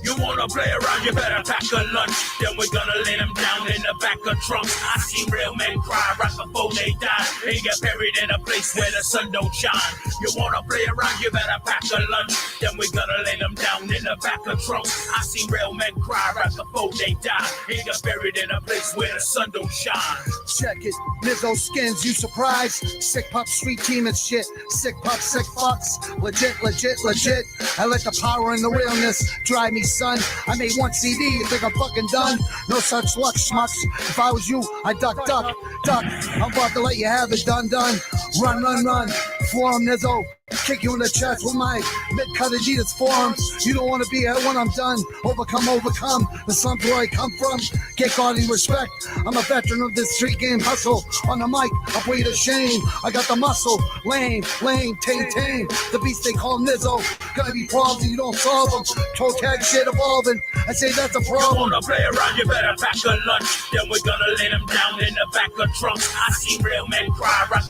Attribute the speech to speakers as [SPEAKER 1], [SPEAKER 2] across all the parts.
[SPEAKER 1] You wanna play around, you better pack a lunch. Then we're gonna lay them down in the back of trunks. I seen real men cry right before they die. They get buried in a place where the sun don't shine. You wanna play around, you better pack a lunch. Then we're gonna lay them down in the back of trunks. I seen real men cry right before they die. They get buried in a place where the sun don't shine.
[SPEAKER 2] Check it, Lizzo skins, you surprised? Sick pup, street team and shit. Sick pup, sick fucks. Legit, legit, legit. I let the power and the realness drive me, son. I made one CD, you think I'm fucking done? No such luck, schmucks. If I was you, I'd duck. I'm about to let you have it, done. Run. Form, Lizzo. Kick you in the chest with my mid-cut Adidas forearms. You don't want to be here when I'm done. Overcome. The slump where I come from. Get quality respect. I'm a veteran of this street game hustle. On the mic, I put you to shame. I got the muscle. Lame, tame. The beast they call Nizzo. Gonna be problems and you don't solve them. Toe tag shit evolving. I say that's a problem.
[SPEAKER 1] You wanna play around, you better pack a lunch. Then we're gonna lay them down in the back of trunks. I see real men cry right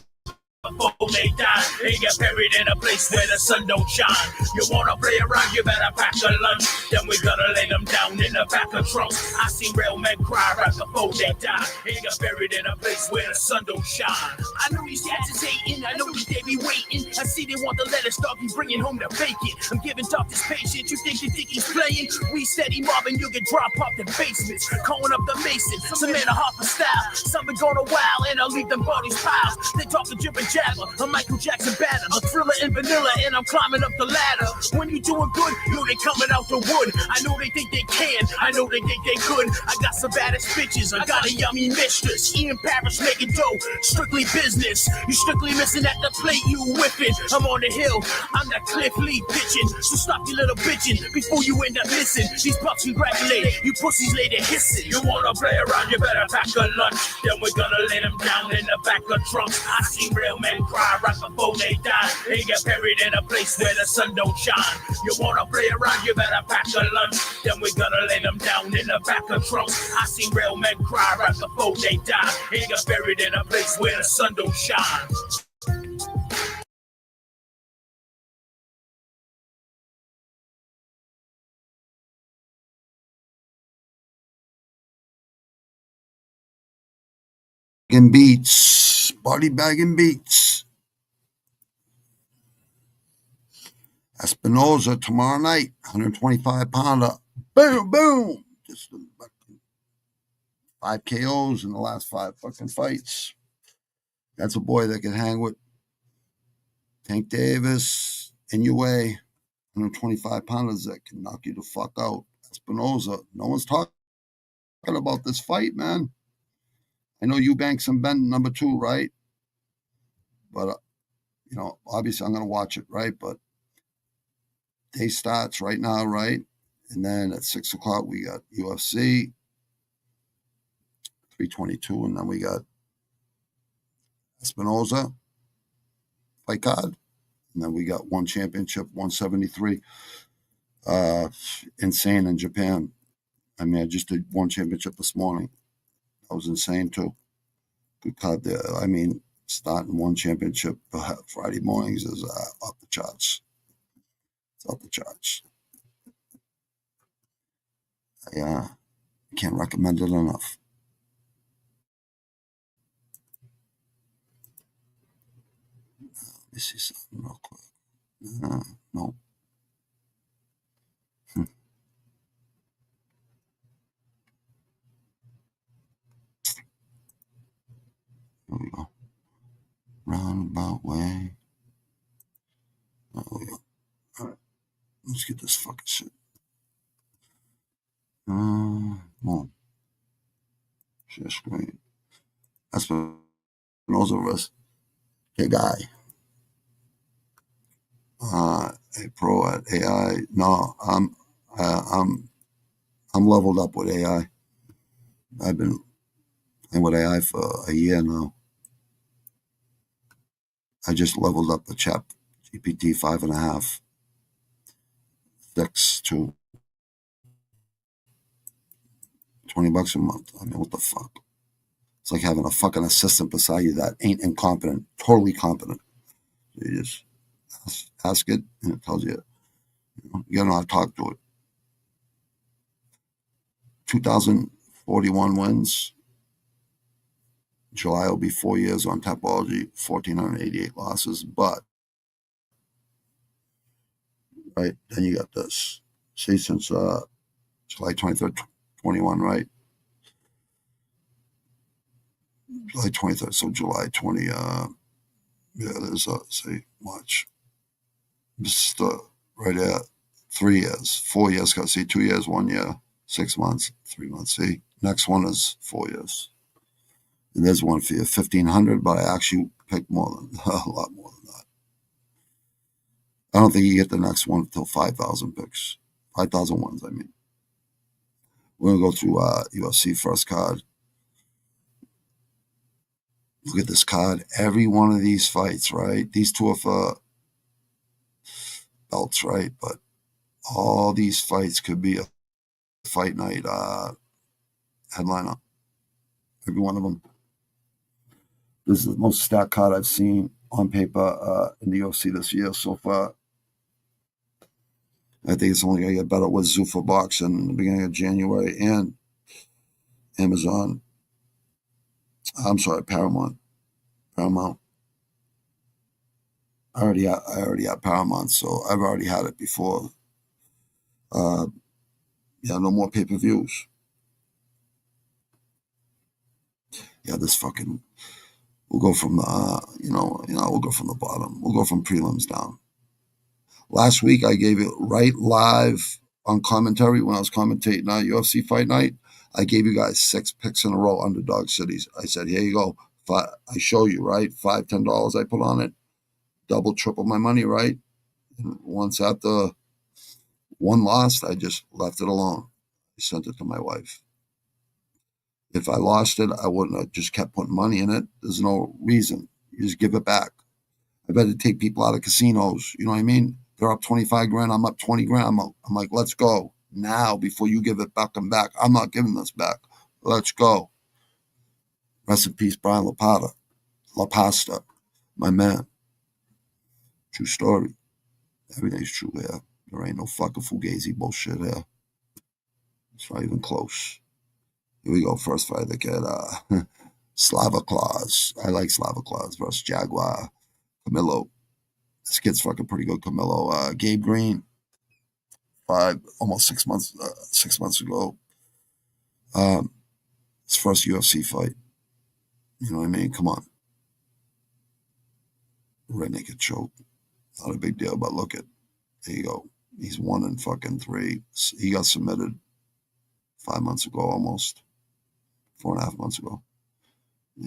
[SPEAKER 1] before they die. They get buried in a place where the sun don't shine. You wanna play around, you better pack a lunch. Then we're gonna lay them down in the back of trunks. I seen real men cry right before they die. They get buried in a place where the sun don't shine. I know these cats is hating, I know they be waiting. I see they want the lettuce, dog, be bringing home the bacon. I'm giving doctors patience, you think he's playing? We steady mobbing, you get drop off the basements. Calling up the mason, some man a Harper style. Some been going a while and I'll leave them bodies piles. They talk the drip and jabber, a Michael Jackson batter, a Thriller and Vanilla, and I'm climbing up the ladder. When you doing good, you know they coming out the wood. I know they think they can, I know they think they could. I got some baddest bitches, I got a yummy mistress. Ian Parrish making dough, strictly business. You strictly missing at the plate, you whipping. I'm on the hill, I'm that Cliff Lee pitching. So stop your little bitching before you end up missing. These bucks congratulate, you pussies later hissing. You wanna play around, you better pack a lunch. Then we're gonna lay them down in the back of trunks. I seen real men cry right before they die. They get buried in a place where the sun don't shine. You wanna play around, you better pack a lunch. Then we're gonna lay them down in the back of trunks. I seen real men cry right before they die. They get buried in a place where the sun don't shine.
[SPEAKER 2] Beats, body bagging beats. Espinoza tomorrow night, 125 pounder. Boom. Just 5 KOs in the last 5 fucking fights. That's a boy that can hang with Tank Davis, Inoue, 125 pounders that can knock you the fuck out. Espinoza. No one's talking about this fight, man. I know Eubanks and Ben number 2, right? But, obviously I'm going to watch it, right? But day starts right now, right? And then at 6 o'clock, we got UFC, 322, and then we got Espinoza, fight card. And then we got one championship, 173. Insane in Japan. I mean, I just did one championship this morning. That was insane, too. Good card there. I mean, starting one championship Friday mornings is off the charts. It's off the charts. I can't recommend it enough. Let me see something real quick. No. Here we go. Roundabout way. There we go. All right. Let's get this fucking shit. Boom. Share screen. Espinoza vs. Khegai.
[SPEAKER 3] A pro at AI. No, I'm leveled up with AI. I've been with AI for a year now. I just leveled up the chat GPT 5.5, 6 to $20 a month. I mean, what the fuck? It's like having a fucking assistant beside you that ain't incompetent, totally competent. You just ask it, and it tells you. You gotta know how to talk to it. 2,041 wins. July will be 4 years on Tapology, 1,488 losses. But, right, then you got this. See, since July 23rd, 21, right? July 23rd, so July 20, yeah, there's, say, March. Just right at 3 years, 4 years, see, 2 years, 1 year, 6 months, 3 months, see? Next one is 4 years. And there's one for you, 1,500, but I actually picked more than, a lot more than that. I don't think you get the next one until 5,000 picks. 5,000 ones, I mean. We're going to go through UFC first card. Look at this card. Every one of these fights, right? These two are for belts, right? But all these fights could be a fight night headliner. Every one of them. This is the most stacked card I've seen on paper in the UFC this year so far. I think it's only going to get better with Zuffa Boxing in the beginning of January and Amazon. I'm sorry, Paramount. I already had Paramount, so I've already had it before. Yeah, no more pay-per-views. Yeah, this fucking. We'll go from the we'll go from the bottom. We'll go from prelims down. Last week I gave it right live on commentary when I was commentating on UFC Fight Night. I gave you guys 6 picks in a row, underdog cities. I said, here you go. I show you, right? $5, $10 I put on it. Double, triple my money, right? And once after one lost, I just left it alone. I sent it to my wife. If I lost it, I wouldn't have just kept putting money in it. There's no reason. You just give it back. I better take people out of casinos. You know what I mean? They're up 25 grand. I'm up 20 grand. I'm like, let's go now before you give it back. I'm back. I'm not giving this back. Let's go. Rest in peace, Brian La Pasta, my man. True story. Everything's true here. There ain't no fucking Fugazi bullshit here. It's not even close. Here we go. First fight. Look at Slava Claus. I like Slava Claus versus Jaguar. Camilo. This kid's fucking pretty good. Camilo. Gabe Green. Almost 6 months. 6 months ago. His first UFC fight. You know what I mean? Come on. Rear naked choke. Not a big deal, but look at. There you go. He's 1-3. He got submitted 5 months ago, almost 4.5 months ago.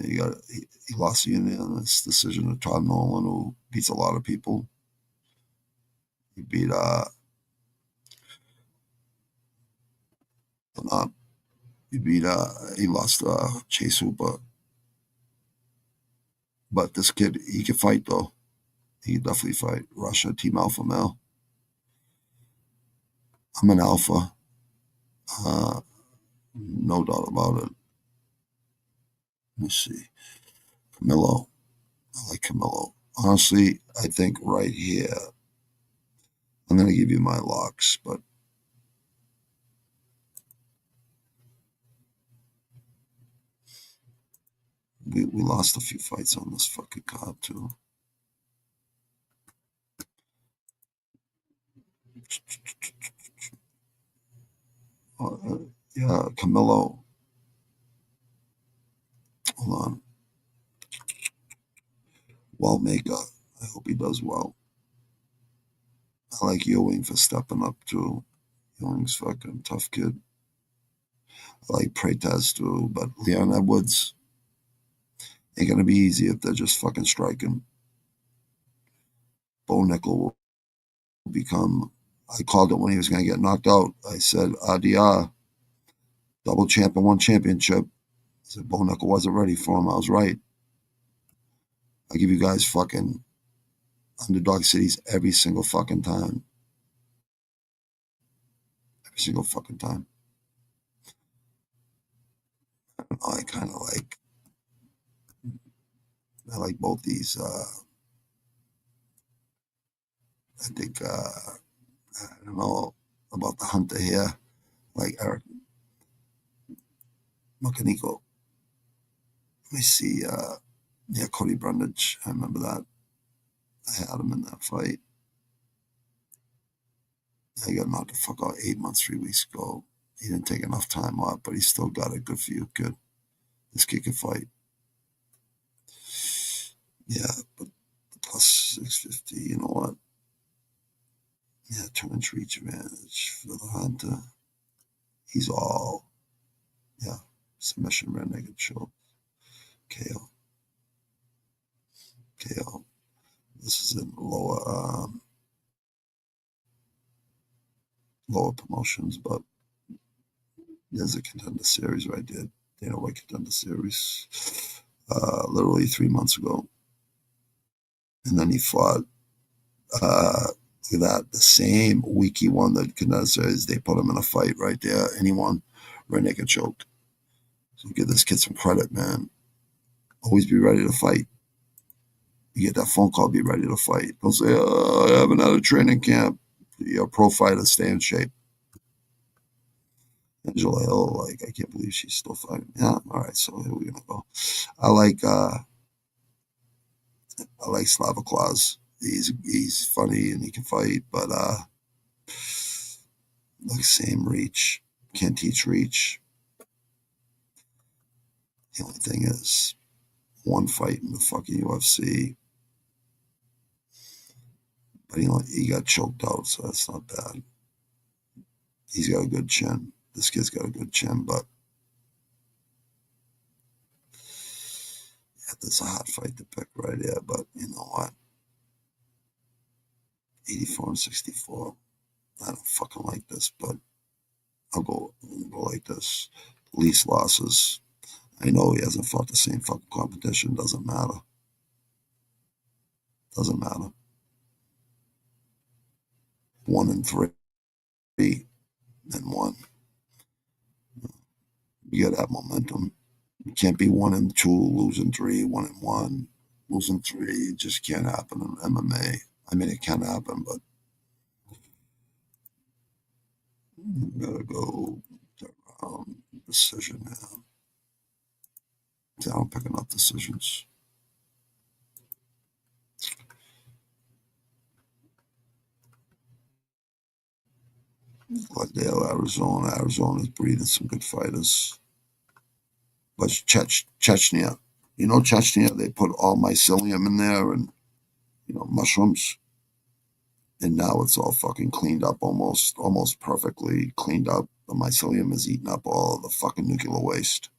[SPEAKER 3] He lost the unanimous decision to Todd Nolan, who beats a lot of people. He beat he lost Chase Hooper. But this kid, he can fight though. He can definitely fight. Russia, Team Alpha Male. I'm an alpha. No doubt about it. Let me see. Camilo. I like Camilo. Honestly, I think right here, I'm going to give you my locks, but we lost a few fights on this fucking card, too. Yeah, Camilo. Hold on. Well, Maker. I hope he does well. I like Ewing for stepping up, too. Ewing's fucking tough kid. I like Pretez, too, but Leon Edwards ain't going to be easy if they're just fucking striking. Bo Nickel become, I called it when he was going to get knocked out. I said, Adia, double champ and one championship. I said, Bo Nickel wasn't ready for him. I was right. I give you guys fucking underdog cities every single fucking time. Every single fucking time. I don't know, I like both these. I think, I don't know about the hunter here, like Eric Makaniko. Let me see. Yeah, Cody Brundage. I remember that. I had him in that fight. I got knocked the fuck out 8 months, 3 weeks ago. He didn't take enough time off, but he still got it. Good for you, kid. This kid can fight. Yeah, but plus 650, you know what? Yeah, 2-inch reach advantage for the hunter. He's all, yeah, submission, rear naked choke. KO. KO. This is in lower promotions, but there's a contender series right there. Dana White contender series. Literally 3 months ago. And then he fought, look at that, the same week he won the contender series, they put him in a fight right there, and he won. Rear naked choked. So give this kid some credit, man. Always be ready to fight. You get that phone call, be ready to fight. Don't say, I haven't had a training camp. You're a pro fighter, stay in shape. Angela Hill, like, I can't believe she's still fighting. Yeah, all right, so here we're gonna go. I like Slava Klaus. He's funny and he can fight, but like same reach. Can't teach reach. The only thing is one fight in the fucking UFC. But he got choked out, so that's not bad. He's got a good chin. This kid's got a good chin, but yeah, there's a hot fight to pick right here. But you know what? 84 and 64. I don't fucking like this, but I'll go like this. Least losses. I know he hasn't fought the same fucking competition. Doesn't matter. Doesn't matter. 1 and 3, and 1. You gotta have momentum. You can't be 1 and 2, losing 3, 1 and 1, losing 3. It just can't happen in MMA. I mean, it can happen, but you gotta go decision now. See, I don't pick enough decisions. Glendale, Arizona. Arizona's breeding some good fighters. But Chechnya, you know Chechnya, they put all mycelium in there and, mushrooms. And now it's all fucking cleaned up, almost perfectly cleaned up. The mycelium has eaten up all the fucking nuclear waste.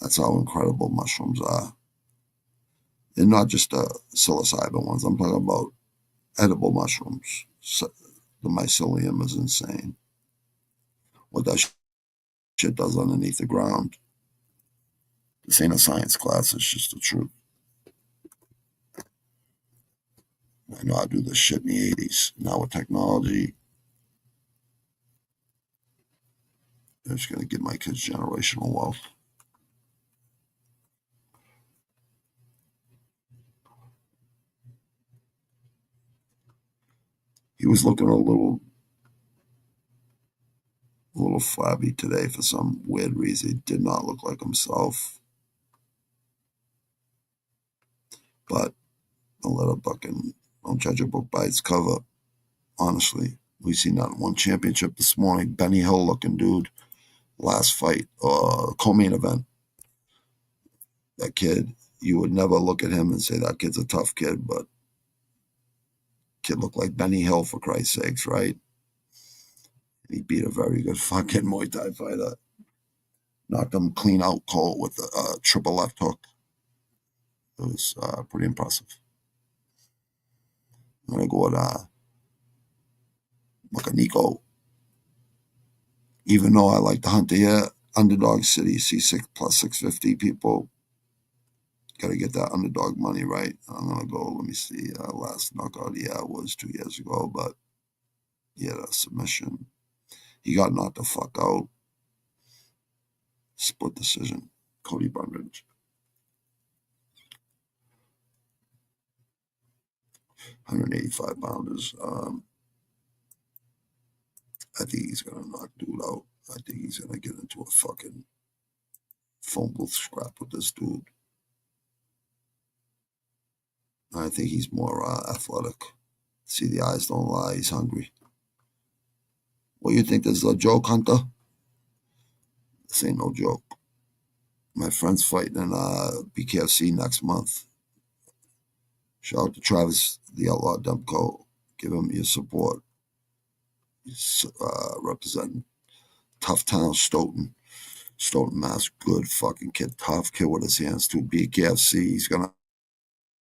[SPEAKER 3] That's how incredible mushrooms are. And not just the psilocybin ones. I'm talking about edible mushrooms. So the mycelium is insane. What that shit does underneath the ground. This ain't a science class. It's just the truth. I know I do this shit in the 80s. Now with technology, I'm just going to give my kids generational wealth. He was looking a little flabby today for some weird reason. He did not look like himself. But don't judge a book by its cover. Honestly, we seen that in one championship this morning. Benny Hill looking dude. Last fight, co-main event. That kid, you would never look at him and say that kid's a tough kid, but kid looked like Benny Hill, for Christ's sakes, right? He beat a very good fucking Muay Thai fighter. Knocked him clean out cold with a triple left hook. It was pretty impressive. I'm going to go with Nico. Even though I like to hunt the underdog city, see 6 plus 650 people. Got to get that underdog money right. I'm going to go, let me see, last knockout, yeah, it was 2 years ago, but he had a submission. He got knocked the fuck out. Split decision. Cody Brundage. 185 pounders. I think he's going to knock dude out. I think he's going to get into a fucking phone booth scrap with this dude. I think he's more athletic. See, the eyes don't lie. He's hungry. What do you think? This is a joke, Hunter? This ain't no joke. My friend's fighting in BKFC next month. Shout out to Travis, the Outlaw Demko. Give him your support. He's representing Tough Town, Stoughton. Stoughton, Mass. Good fucking kid. Tough kid with his hands, too. BKFC. He's going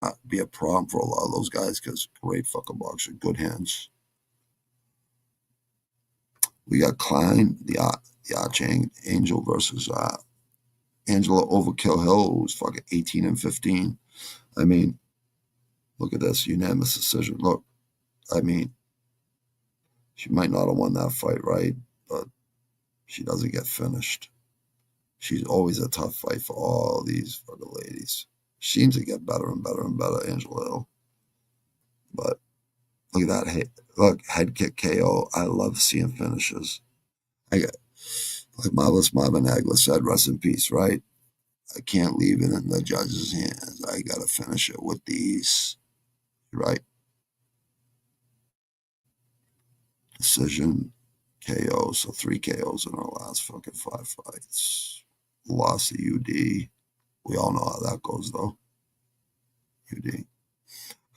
[SPEAKER 3] to be a problem for a lot of those guys because great fucking boxer. Good hands. We got Klein, the Archangel versus Angela Overkill Hill, who's fucking 18 and 15. I mean, look at this unanimous decision. Look, I mean, she might not have won that fight, right? But she doesn't get finished. She's always a tough fight for all these fucking ladies. She seems to get better and better and better, Angela Hill. But look at that. Look, head kick KO. I love seeing finishes. I got, like Marvelous Marvin Hagler said, rest in peace, right? I can't leave it in the judge's hands. I got to finish it with these, right? Decision, KO. So 3 KOs in our last fucking 5 fights. Lost to UD. We all know how that goes, though. UD.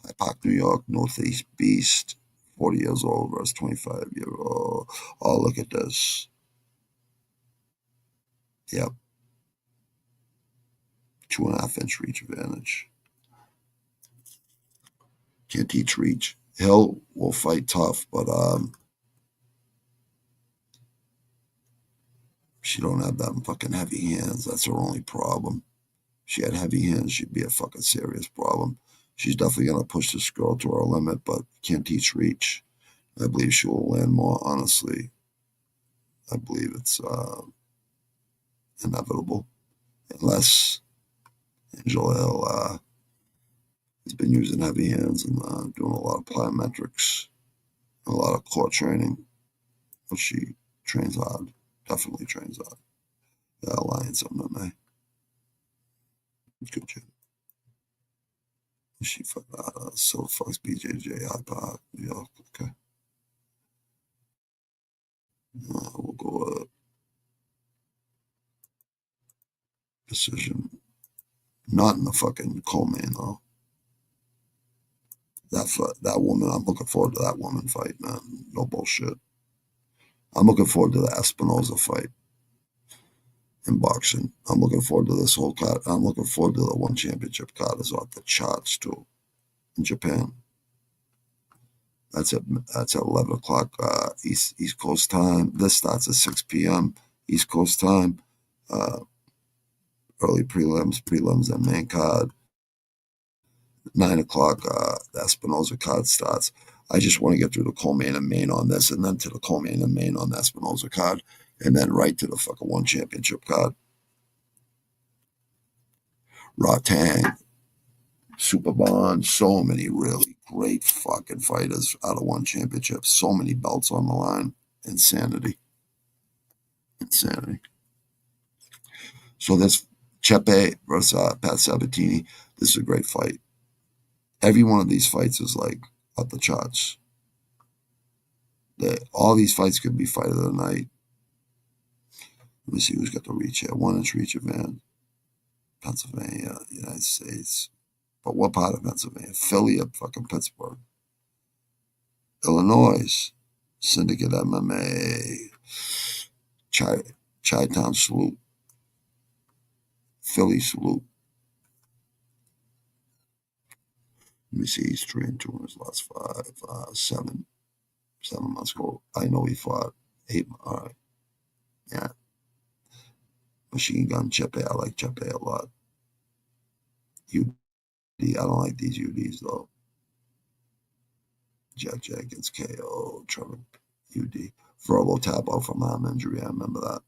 [SPEAKER 3] High Park, New York, Northeast Beast. 40 years old versus 25-year-old. Oh, look at this. Yep. 2.5-inch reach advantage. Can't teach reach. Hill will fight tough, but she don't have that fucking heavy hands. That's her only problem. If she had heavy hands, she'd be a fucking serious problem. She's definitely going to push this girl to her limit, but can't teach reach. I believe she will land more, honestly. I believe it's inevitable. Unless Angela Hill has been using heavy hands and doing a lot of plyometrics, a lot of core training. But she trains hard. Definitely trains hard. Yeah, Alliance MMA. Good job. She fought Silver Fox, BJJ, High Park, New York. Okay. We'll go decision. Not in the fucking co-main, though. That woman, I'm looking forward to that woman fight, man. No bullshit. I'm looking forward to the Espinoza fight in boxing. I'm looking forward to this whole card. I'm looking forward to the one championship card is off the charts, too, in Japan. That's at 11 o'clock East Coast time. This starts at 6 p.m. East Coast time. Early prelims, and main card. 9 o'clock, the Espinoza card starts. I just want to get through the co-main and main on this, and then to the co-main and main on the Espinoza card, and then right to the fucking one championship card. Rotang, Super Bond, so many really great fucking fighters out of one championship. So many belts on the line. Insanity. So this Chepe versus Pat Sabatini, this is a great fight. Every one of these fights is like up the charts. All these fights could be fight of the night. Let me see who's got the reach here. 1-inch reach event. Pennsylvania, United States. But what part of Pennsylvania? Philly or fucking Pittsburgh? Illinois. Syndicate MMA. Chi-Town Salute. Philly Salute. Let me see. He's 3-2 in his last 5. 7. 7 months ago. I know he fought 8. All right. Yeah. Machine Gun Chepe. I like Chepe a lot. UD. I don't like these UDs though. Jack Jenkins, KO, Trevor, UD. Verbal tap out from arm injury. I remember that.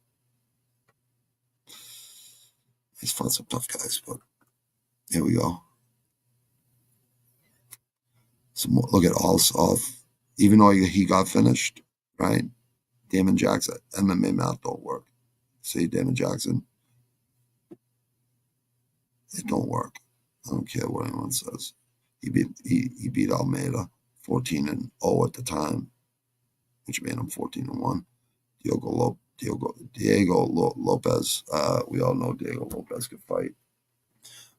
[SPEAKER 3] He's fought some tough guys, but here we go. Some more, look at all, even though he got finished, right? Damon Jackson, MMA math don't work. See, Damon Jackson, it don't work. I don't care what anyone says. He beat Almeida 14-0 at the time, which made him 14-1. Diego Lopez. We all know Diego Lopez could fight,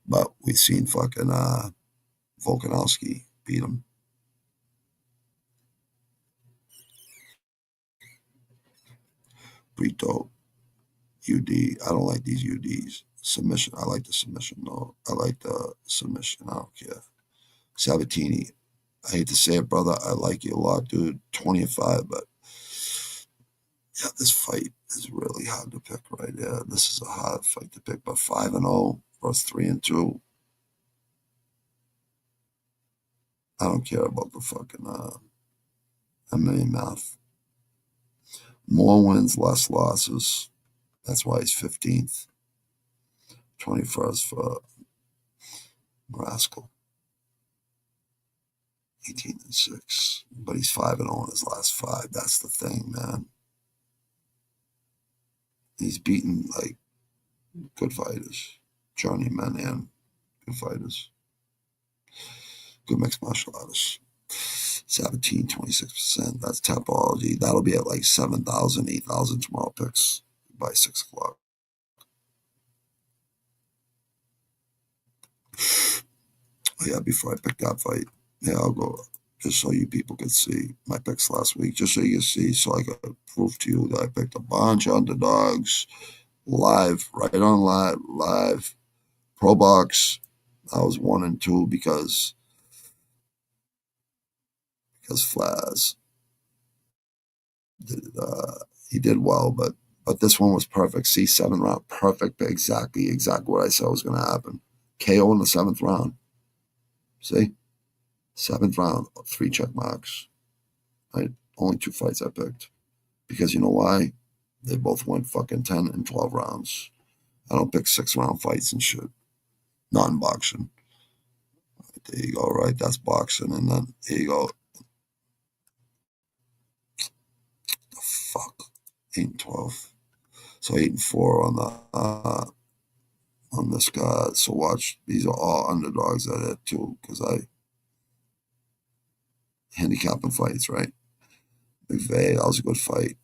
[SPEAKER 3] but we've seen fucking Volkanovski beat him. Brito, UD. I don't like these UDs. Submission. I like the submission though. I like the submission. I don't care. Sabatini. I hate to say it, brother. I like you a lot, dude. 20-5, but yeah, this fight is really hard to pick right here. This is a hard fight to pick, but 5-0 versus 3-2. I don't care about the fucking MMA math. More wins, less losses. That's why he's 15th. 21st for Rascal. 18-6. But he's 5-0 in his last 5. That's the thing, man. He's beaten like good fighters, journeymen and good fighters. Good mixed martial artists. Sabatini, 26%. That's Tapology. That'll be at like 7,000, 8,000 tomorrow picks by 6 o'clock. Oh, yeah, before I pick that fight, yeah, I'll go just so you people could see my picks last week, just so you can see, so I could prove to you that I picked a bunch of underdogs live, right on live. Pro Box, I was 1 and 2 because Flaz did, he did well, but this one was perfect. See, 7th round, perfect, exactly what I said was going to happen. KO in the 7th round. See, 7th round, 3 check marks. Right, only 2 fights I picked because you know why? They both went fucking 10 and 12 rounds. I don't pick 6-round fights and shit. Not in boxing. Right, there you go. Right, that's boxing, and then here you go. The fuck, 8-12. So 8-4 on the on this guy. So watch, these are all underdogs at it too, because I handicapping fights, right? McVeigh, that was a good fight.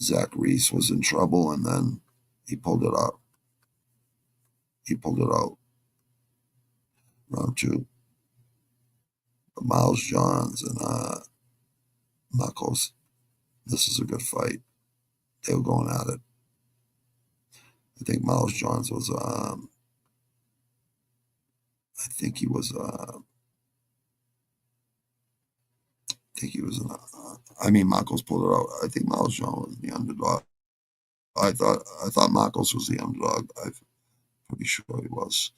[SPEAKER 3] Zach Reese was in trouble, and then he pulled it out. Round 2. But Miles Johns and Marcos. This is a good fight. They were going at it. I think Miles Johns was. I think he was. Marcos pulled it out. I think Miles Johns was the underdog. I thought Marcos was the underdog. I'm pretty sure he was.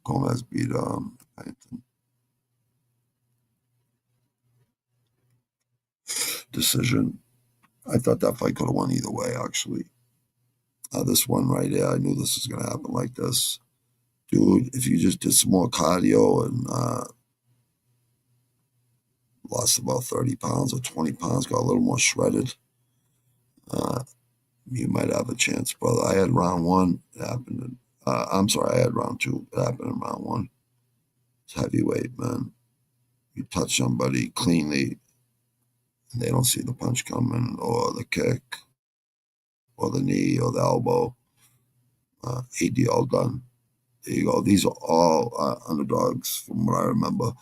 [SPEAKER 3] Gomez beat Pennington. Decision. I thought that fight could have won either way, actually. This one right here, I knew this was going to happen like this. Dude, if you just did some more cardio and lost about 30 pounds or 20 pounds, got a little more shredded, you might have a chance, brother. I had round 1. It happened. I had round 2. It happened in round 1. It's heavyweight, man. You touch somebody cleanly, and they don't see the punch coming, or the kick, or the knee, or the elbow. AD all done. There you go. These are all underdogs from what I remember.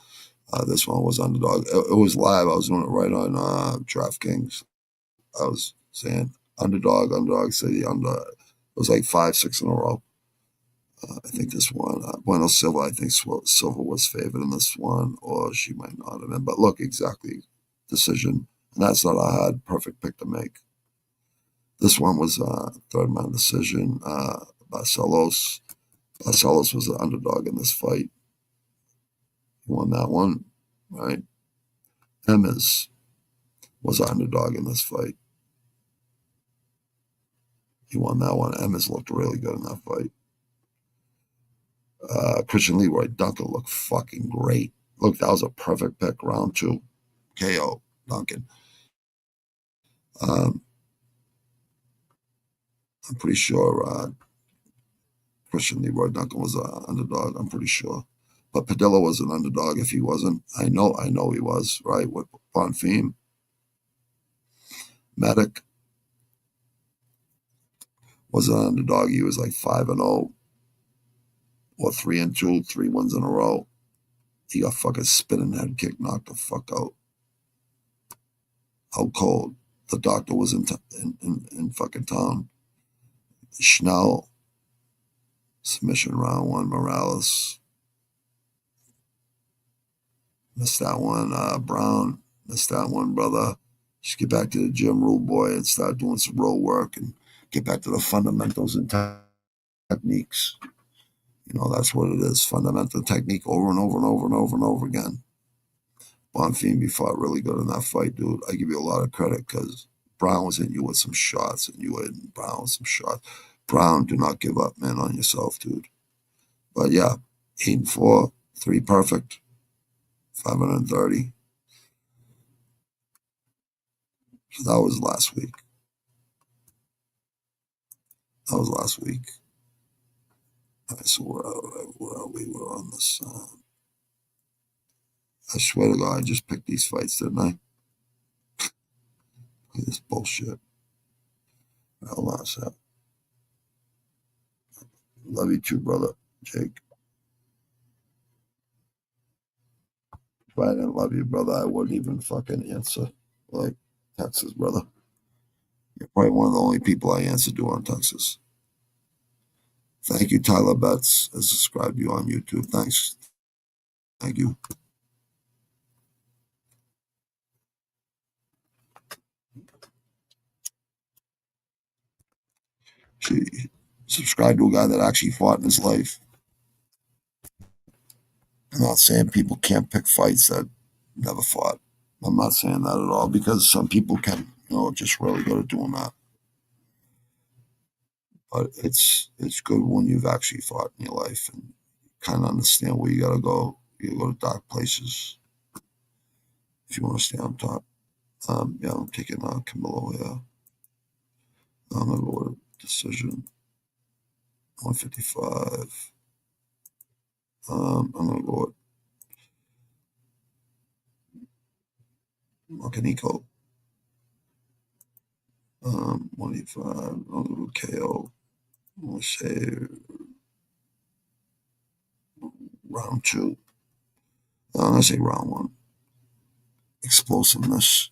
[SPEAKER 3] This one was underdog. It was live. I was doing it right on DraftKings. I was saying underdog, say the under. It was like 5, 6 in a row. I think this one, Bueno Silva, I think Silva was favored in this one, or she might not have been. But look, exactly, decision. And that's not a hard, perfect pick to make. This one was third man decision. Barcelos. Barcelos was the underdog in this fight. He won that one, right? Emes was an underdog in this fight. He won that one. Emes looked really good in that fight. Christian Leroy Duncan looked fucking great. Look, that was a perfect pick, round 2. KO, Duncan. I'm pretty sure Christian Leroy Duncan was an underdog. I'm pretty sure. But Padilla was an underdog if he wasn't. I know he was, right? With Bonfim. Medic was an underdog. He was like 5-0 or 3-2, 3 wins in a row. He got fucking spinning head kick, knocked the fuck out. Out cold. The doctor was in fucking town. Schnell, submission round 1. Morales missed that one. Brown missed that one, brother. Just get back to the gym, rule boy, and start doing some roll work and get back to the fundamentals and techniques. That's what it is. Fundamental technique over and over and over and over and over again. Bonfim fought really good in that fight, dude. I give you a lot of credit because Brown was hitting you with some shots and you were hitting Brown with some shots. Brown, do not give up, man, on yourself, dude. But yeah, 8-4, 3 perfect, 530. So that was last week. All right, so where are we? We're on this. I swear to God, I just picked these fights, didn't I? Look at this bullshit. Hold on a sec. Love you too, brother, Jake. If I didn't love you, brother, I wouldn't even fucking answer. Like, Texas, brother. You're probably one of the only people I answer to on Texas. Thank you, Tyler Betts, has subscribed to you on YouTube. Thanks. Thank you. She subscribed to a guy that actually fought in his life. I'm not saying people can't pick fights that never fought. I'm not saying that at all because some people can, just really good at doing that. But it's good when you've actually fought in your life and kind of understand where you got to go. You go to dark places if you want to stay on top. Yeah, I'm taking Camilo here. I'm going to go with a decision. 155. I'm going to go with Marcanico. 185. I'm going to go KO. I'm going to say round 2. I'm going to say round 1. Explosiveness.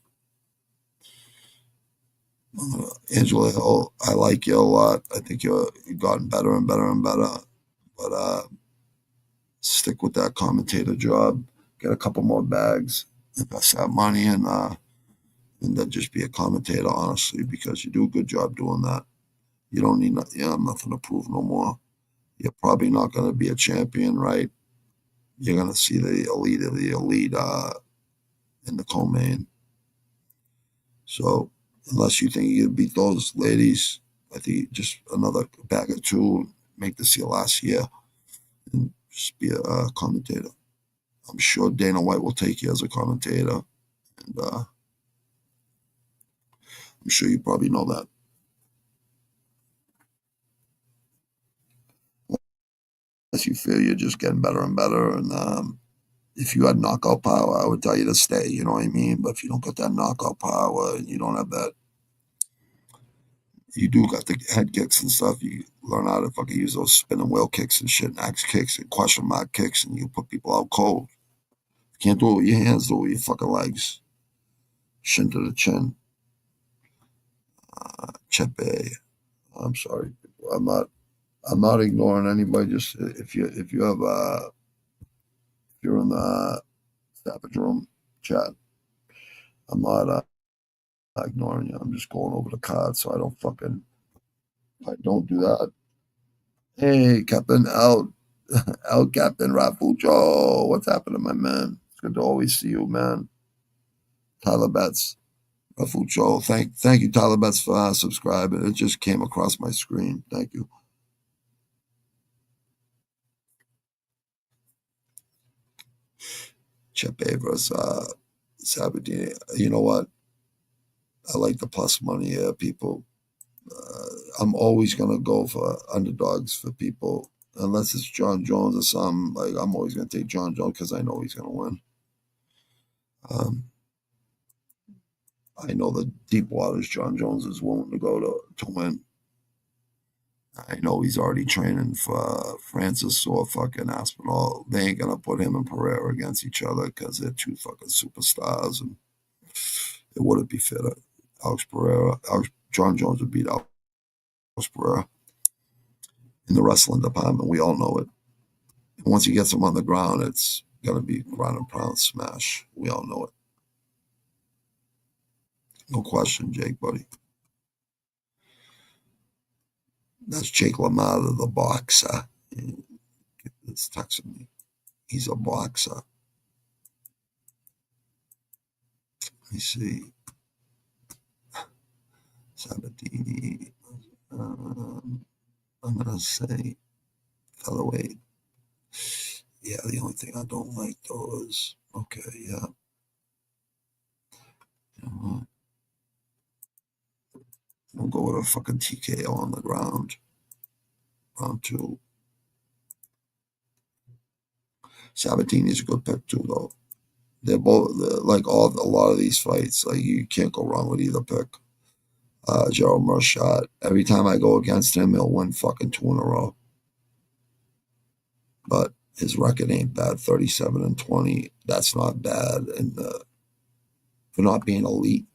[SPEAKER 3] Angela Hill, I like you a lot. I think you've gotten better and better and better. But stick with that commentator job. Get a couple more bags. Invest that money and then just be a commentator, honestly, because you do a good job doing that. You don't need you have nothing to prove no more. You're probably not going to be a champion, right? You're going to see the elite of the elite in the co-main. So unless you think you can beat those ladies, I think just another bag or 2, make this your last year, and just be a commentator. I'm sure Dana White will take you as a commentator, and I'm sure you probably know that. Unless you feel you're just getting better and better, and if you had knockout power, I would tell you to stay, you know what I mean? But if you don't got that knockout power and you don't have that, you do got the head kicks and stuff. You learn how to fucking use those spinning wheel kicks and shit, and axe kicks and question mark kicks, and you put people out cold. You can't do it with your hands, do it with your fucking legs. Shin to the chin. Chepe. I'm sorry. I'm not ignoring anybody. Just if you're in the Savage Room chat, I'm not ignoring you. I'm just going over the cards so I don't do that. Hey, Captain L, Captain Rafujo, what's happening, my man? It's good to always see you, man. Tyler Betts, Rafujo, thank you, Tyler Betts, for subscribing. It just came across my screen. Thank you. Chepe versus Sabatini. You know what? I like the plus money here, people. I'm always gonna go for underdogs for people, unless it's John Jones or something. Like I'm always gonna take John Jones because I know he's gonna win. I know the deep waters John Jones is willing to go to win. I know he's already training for Francis or fucking Aspinall. They ain't gonna put him and Pereira against each other because they're two fucking superstars, and it wouldn't be fair to John Jones would beat Alex Pereira in the wrestling department. We all know it. And once he gets him on the ground, it's gonna be ground and pound smash. We all know it. No question, Jake, buddy. That's Jake LaMotta, the boxer. It's texting me. He's a boxer. Let me see. Sabatini. I'm going to say featherweight. Yeah, the only thing I don't like, though, is, okay, yeah. You know what? We'll go with a fucking TKO on the ground. Round two. Sabatini's a good pick, too, though. They're like a lot of these fights, like you can't go wrong with either pick. Gerald Mershot, every time I go against him, he'll win fucking 2 in a row. But his record ain't bad, 37-20. That's not bad. And for not being elite,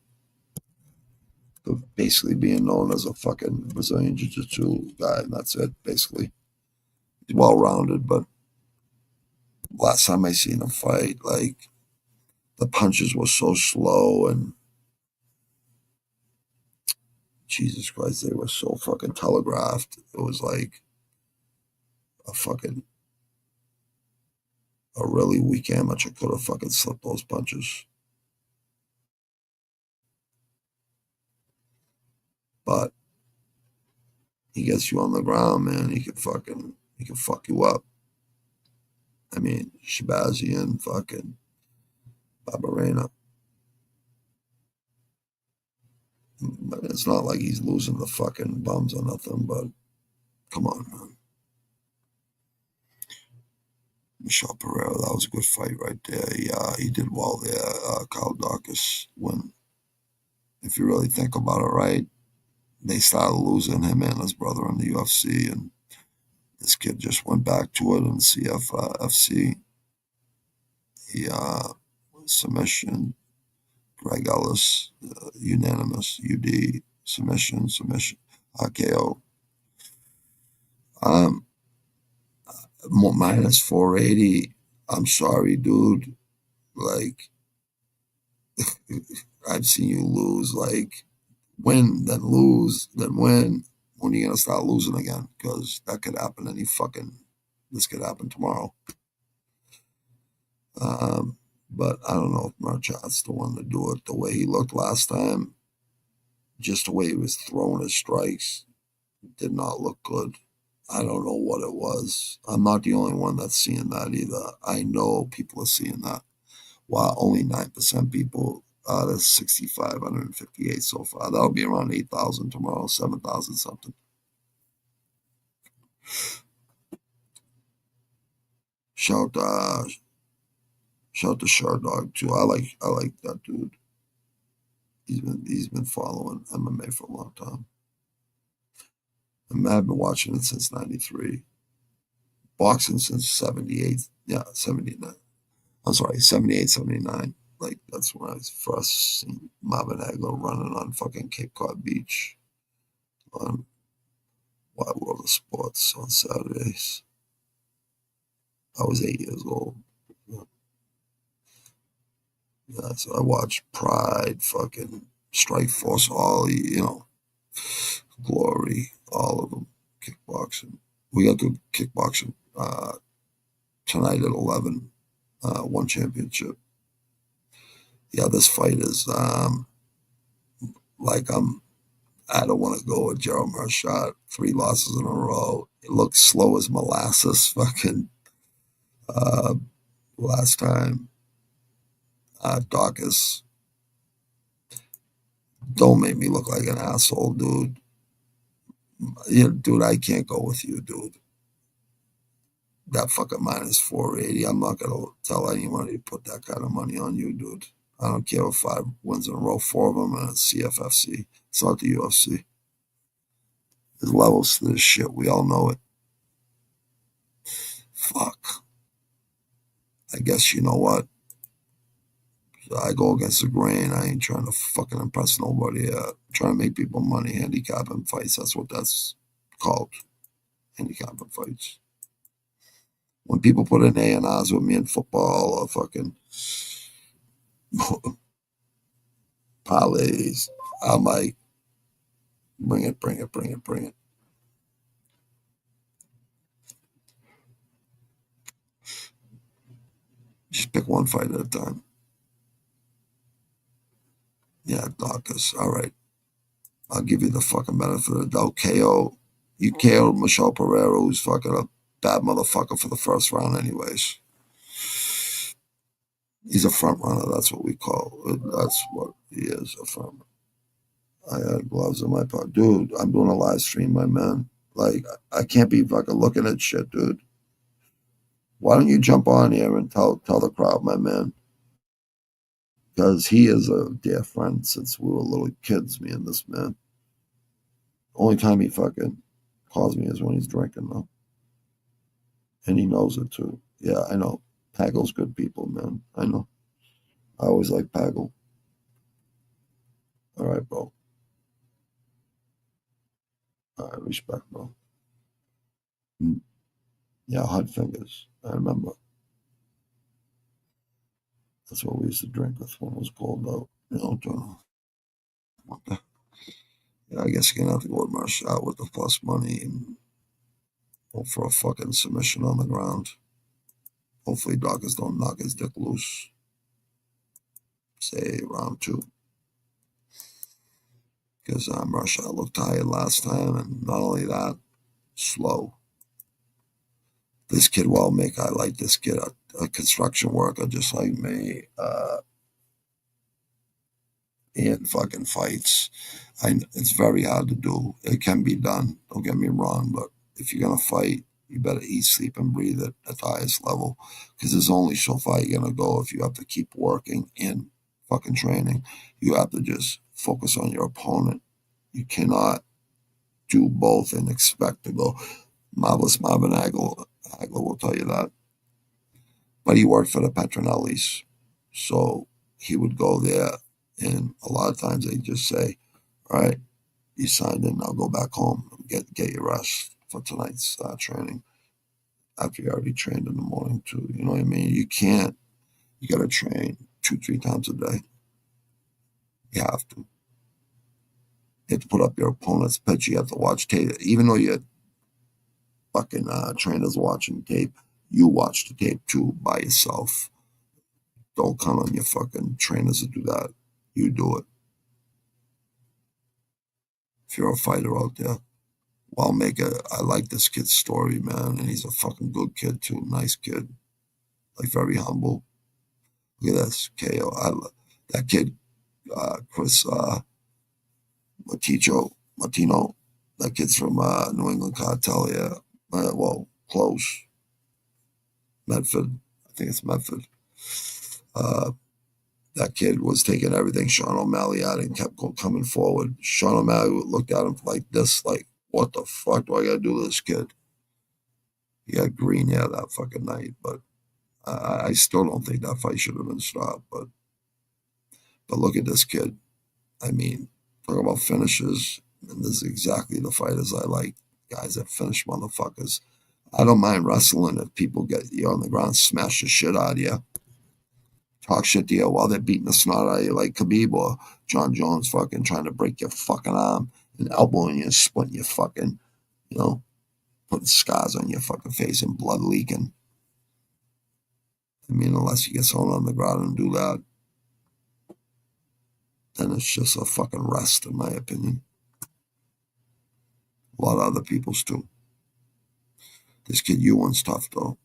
[SPEAKER 3] for basically being known as a fucking Brazilian Jiu-Jitsu guy, and that's it, basically. He's well-rounded, but last time I seen him fight, like, the punches were so slow and Jesus Christ, they were so fucking telegraphed. It was like a really weak amateur could have fucking slipped those punches. But he gets you on the ground, man. He can fuck you up. I mean, Shabazian, fucking Barberena. It's not like he's losing the fucking bums or nothing, but come on, man. Michel Pereira, that was a good fight right there. Yeah, he did well there. Kyle Dawkins, if you really think about it, right, they started losing him and his brother in the UFC, and this kid just went back to it in CFFC. He submission, Greg Ellis, unanimous, UD, submission, KO. Minus 480. I'm sorry, dude. Like, I've seen you lose. Like, win, then lose, then win. When are you going to start losing again? Because that could happen this could happen tomorrow. But I don't know if Marchat's the one to do it the way he looked last time. Just the way he was throwing his strikes did not look good. I don't know what it was. I'm not the only one that's seeing that either. I know people are seeing that. While only 9% people out of 6,558 so far. That'll be around 8,000 tomorrow, 7,000 something. Shout to Shardog too. I like that dude. He's been following MMA for a long time. I've been watching it since '93. Boxing since 78. Yeah, 79. I'm sorry, 78, 79. Like, that's when I was first seen Marvin Hagler running on fucking Cape Cod Beach. Wide World of Sports on Saturdays. I was 8 years old. Yeah, so I watched Pride, fucking Strike Force, all, Glory, all of them. Kickboxing. We got good kickboxing tonight at 11. One championship. Yeah, this fight is like I don't want to go with Gerald Mershot. 3 losses in a row. It looks slow as molasses. Fucking uh, last time. Dawkins. Don't make me look like an asshole, dude. Dude, I can't go with you, dude. That fucking minus 480. I'm not gonna tell anyone to put that kind of money on you, dude. I don't care if 5 wins in a row, 4 of them, and it's CFFC. It's not the UFC. There's levels to this shit. We all know it. Fuck. I guess you know what? I go against the grain. I ain't trying to fucking impress nobody. Trying to make people money, handicapping fights. That's what that's called. Handicapping fights. When people put in A&Rs with me in football or fucking parlays, I'm like, bring it, bring it, bring it, bring it. Just pick one fight at a time. Yeah, Dawkins. All right. I'll give you the fucking benefit of the doubt. KO. You KO'd Michelle Pereira, who's fucking a bad motherfucker for the first round anyways. He's a front runner. That's what we call it. That's what he is, a front runner. I had gloves in my pocket. Dude, I'm doing a live stream, my man. Like, I can't be fucking looking at shit, dude. Why don't you jump on here and tell the crowd, my man? Because he is a dear friend since we were little kids, me and this man. Only time he fucking calls me is when he's drinking, though. And he knows it, too. Yeah, I know. Paggle's good people, man. I know. I always like Paggle. All right, bro. All right, respect, bro. Yeah, hot fingers. I remember. That's what we used to drink with when it was cold out. What the? Yeah, I guess you're gonna have to go with Marshall with the plus money and hope for a fucking submission on the ground. Hopefully, Dawkins don't knock his dick loose. Say round 2. Because Marshall looked tired last time, and not only that, slow. This kid will make. I like this kid, a construction worker just like me. In fucking fights. It's very hard to do. It can be done. Don't get me wrong, but if you're gonna fight, you better eat, sleep, and breathe it at the highest level. Because there's only so far you're gonna go if you have to keep working in fucking training. You have to just focus on your opponent. You cannot do both and expect to go. Marvelous Marvin Hagler will tell you that. But he worked for the Petronellis, so he would go there, and a lot of times they just say, "All right, you signed in. Now go back home and get your rest for tonight's training." After you already trained in the morning too, you know what I mean? You can't. You got to train 2, 3 times a day. You have to. You have to put up your opponent's pitch. You have to watch tape, even though your fucking trainers watching tape. You watch the tape too by yourself. Don't count on your fucking trainers to do that. You do it. If you're a fighter out there. Well, I like this kid's story, man, and he's a fucking good kid too. Nice kid, like very humble. Look at this, KO. That kid, Chris Martino. That kid's from New England Cartel. Yeah, well, close. Medford. I think it's Medford. Uh, that kid was taking everything Sean O'Malley had and kept coming forward. Sean O'Malley looked at him like this, like, what the fuck do I gotta do to this kid? He had green hair that fucking night, but I still don't think that fight should have been stopped. But look at this kid. I mean, talk about finishes, and this is exactly the fighters I like. guys that finish motherfuckers. I don't mind wrestling if people get you on the ground, smash the shit out of you, talk shit to you while they're beating the snot out of you, like Khabib or John Jones fucking trying to break your fucking arm and elbowing you and splitting your fucking, putting scars on your fucking face and blood leaking. I mean, unless you get someone on the ground and do that, then it's just a fucking rest, in my opinion. A lot of other people's too. This kid Ewan's tough though.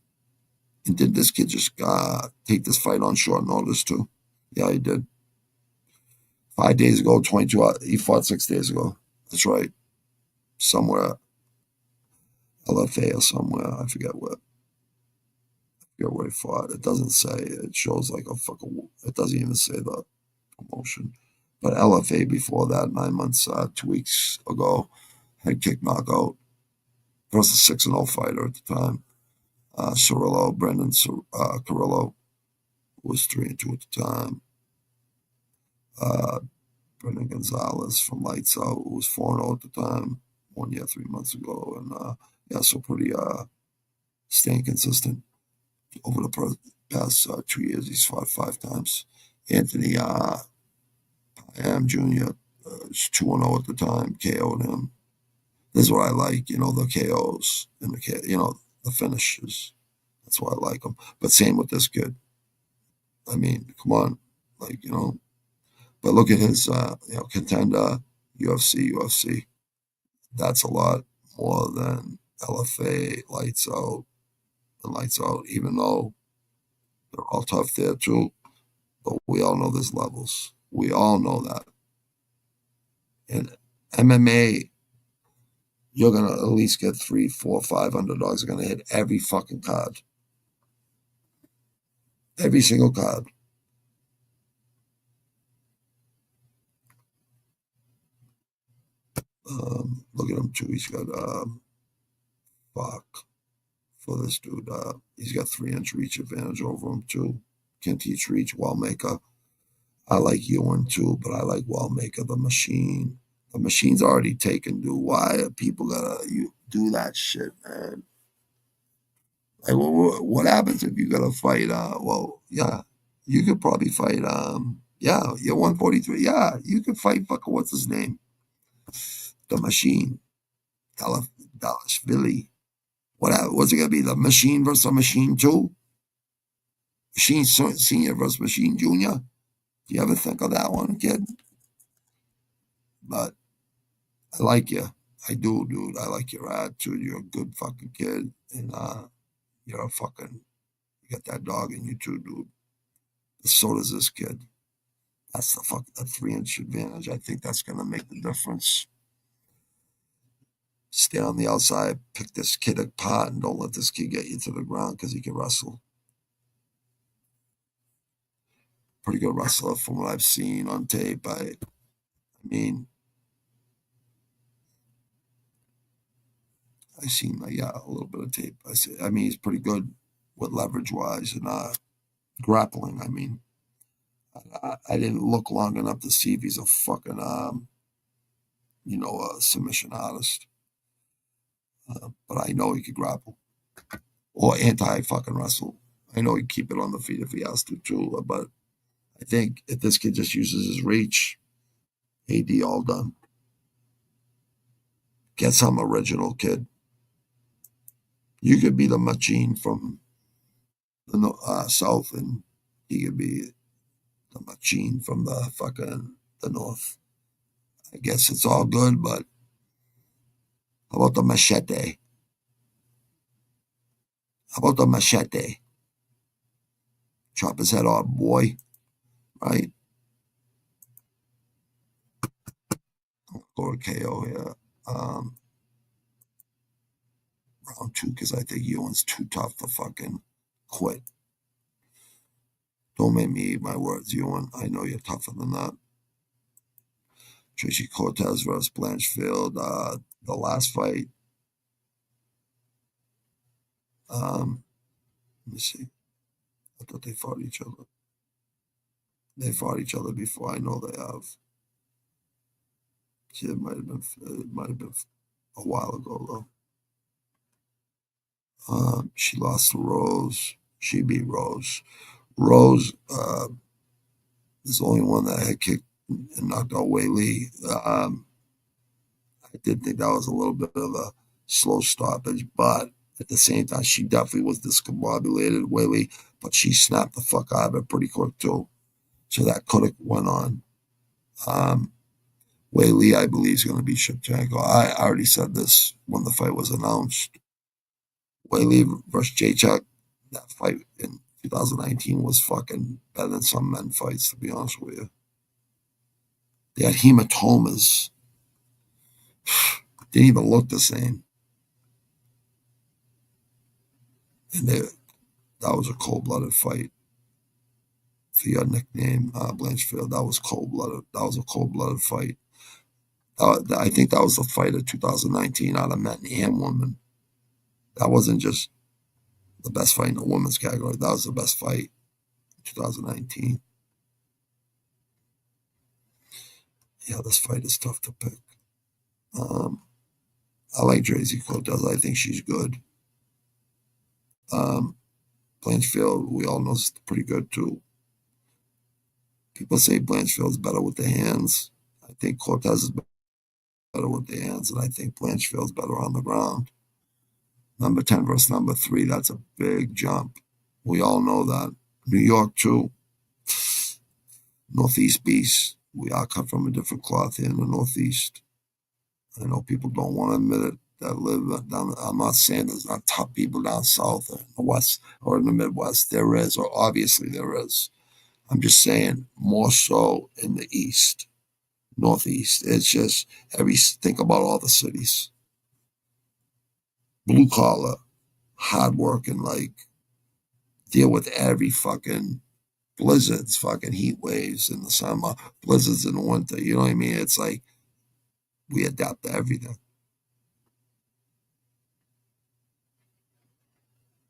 [SPEAKER 3] And did this kid just take this fight on short notice too? Yeah, he did. 5 days ago, 22 hours. He fought 6 days ago. That's right. Somewhere, LFA or somewhere. I forget where. He fought. It doesn't say. It shows like a fucking. It doesn't even say the promotion. But LFA before that, 9 months, 2 weeks ago, head kick knockout. Was a 6-0 fighter at the time. Cirillo, Brendan Carrillo was 3-2 at the time. Brendan Gonzalez from Lights Out, who was 4-0 at the time, 1 year, 3 months ago. And so pretty staying consistent over the past 2 years. He's fought 5 times. Anthony Am Jr. Was 2-0 at the time, KO'd him. This is what I like, the KOs and the finishes. That's why I like them. But same with this kid. I mean, come on, But look at his, contender, UFC. That's a lot more than LFA, Lights Out, and Lights Out, even though they're all tough there too. But we all know there's levels. We all know that. And MMA, you're going to at least get 3, 4, 5 underdogs are going to hit every fucking card. Every single card. Look at him too. He's got for this dude. He's got 3-inch reach advantage over him too. Can teach reach. Wallmaker. I like Ewan too, but I like Wallmaker, the machine. The machine's already taken, dude. Why are people gotta do that shit, man? Like, what happens if you gotta fight? You could probably fight. You're 143. Yeah, you could fight. Fucking what's his name? The machine. Dalashvili. What's it gonna be? The machine versus the machine too? Machine senior versus machine junior? Do you ever think of that one, kid? But I like you. I do, dude. I like your attitude. You're a good fucking kid. And you got that dog in you too, dude. So does this kid. That's that 3-inch advantage. I think that's gonna make the difference. Stay on the outside, pick this kid apart, and don't let this kid get you to the ground because he can wrestle. Pretty good wrestler from what I've seen on tape. I mean, I've seen a little bit of tape. I mean, he's pretty good with leverage wise and grappling. I mean, I didn't look long enough to see if he's a fucking a submission artist. But I know he could grapple or anti-fucking wrestle. I know he'd keep it on the feet if he has to too. But I think if this kid just uses his reach, AD all done. Get some original kid. You could be the machine from the south, and he could be the machine from the north. I guess it's all good, but how about the machete? How about the machete? Chop his head off, boy. Right? Go to KO here. Round 2, because I think Ewan's too tough to fucking quit. Don't make me eat my words, Ewan. I know you're tougher than that. Tracy Cortez versus Blanchfield. The last fight. Let me see. I thought they fought each other. They fought each other before. I know they have. See, it might have been a while ago though. She lost to Rose. She beat Rose. Rose is the only one that had kicked and knocked out Wei Li. I did think that was a little bit of a slow stoppage, but at the same time, she definitely was discombobulated, Wei Li, but she snapped the fuck out of it pretty quick too. So that could have went on. Wei Li, I believe, is going to beat Shevchenko. I already said this when the fight was announced. Wei Li versus Jacek, that fight in 2019 was fucking better than some men fights, to be honest with you. They had hematomas. Didn't even look the same. And that was a cold-blooded fight. For your nickname, Blanchfield, that was cold-blooded. That was a cold-blooded fight. I think that was the fight of 2019 out of men and women. That wasn't just the best fight in the women's category. That was the best fight in 2019. Yeah, this fight is tough to pick. I like Tracy Cortez. I think she's good. Blanchfield, we all know, is pretty good too. People say Blanchfield's better with the hands. I think Cortez is better with the hands, and I think Blanchfield's better on the ground. Number 10 versus number 3, that's a big jump. We all know that. New York, too. Northeast beast. We all come from a different cloth here in the Northeast. I know people don't want to admit it that live down. I'm not saying there's not top people down south or in the West or in the Midwest. There is, or obviously there is. I'm just saying more so in the East, Northeast. It's just think about all the cities. Blue collar, hard working, like deal with every fucking blizzards, fucking heat waves in the summer, blizzards in the winter. You know what I mean? It's like we adapt to everything.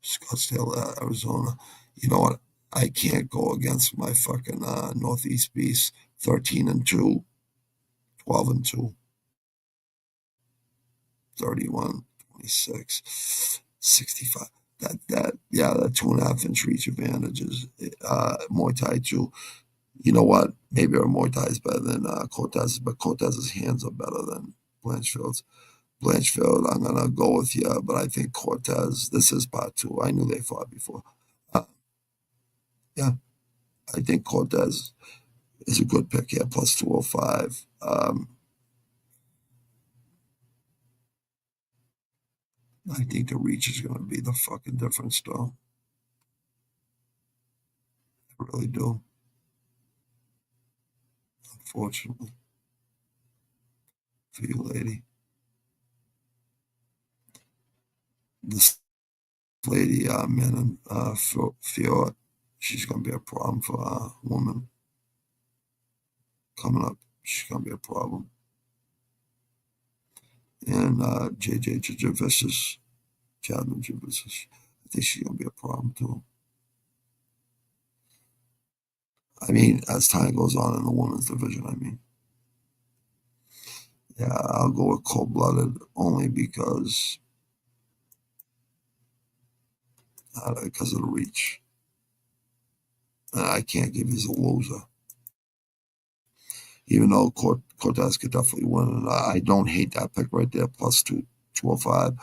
[SPEAKER 3] Scottsdale, Arizona. You know what? I can't go against my fucking Northeast beast. 13-2, 12-2, 31, 26, 65. That 2.5 inch reach advantage is Muay Thai too. You know what? Maybe our Muay Thai is better than Cortez's, but Cortez's hands are better than Blanchfield's. Blanchfield, I'm going to go with you, but I think Cortez, this is part 2. I knew they fought before. Yeah, I think Cortez is a good pick here, plus 205. I think the reach is going to be the fucking difference, though. I really do. Unfortunately. For you, lady. This lady, Manon Fior, she's going to be a problem for a woman coming up. She's going to be a problem. And JJ Javissus, Chadman Javissus, I think she's going to be a problem too. I mean, as time goes on in the women's division, I mean. Yeah, I'll go with cold-blooded only because of the reach. I can't give you a loser. Even though Cortez could definitely win. And I don't hate that pick right there, plus 205.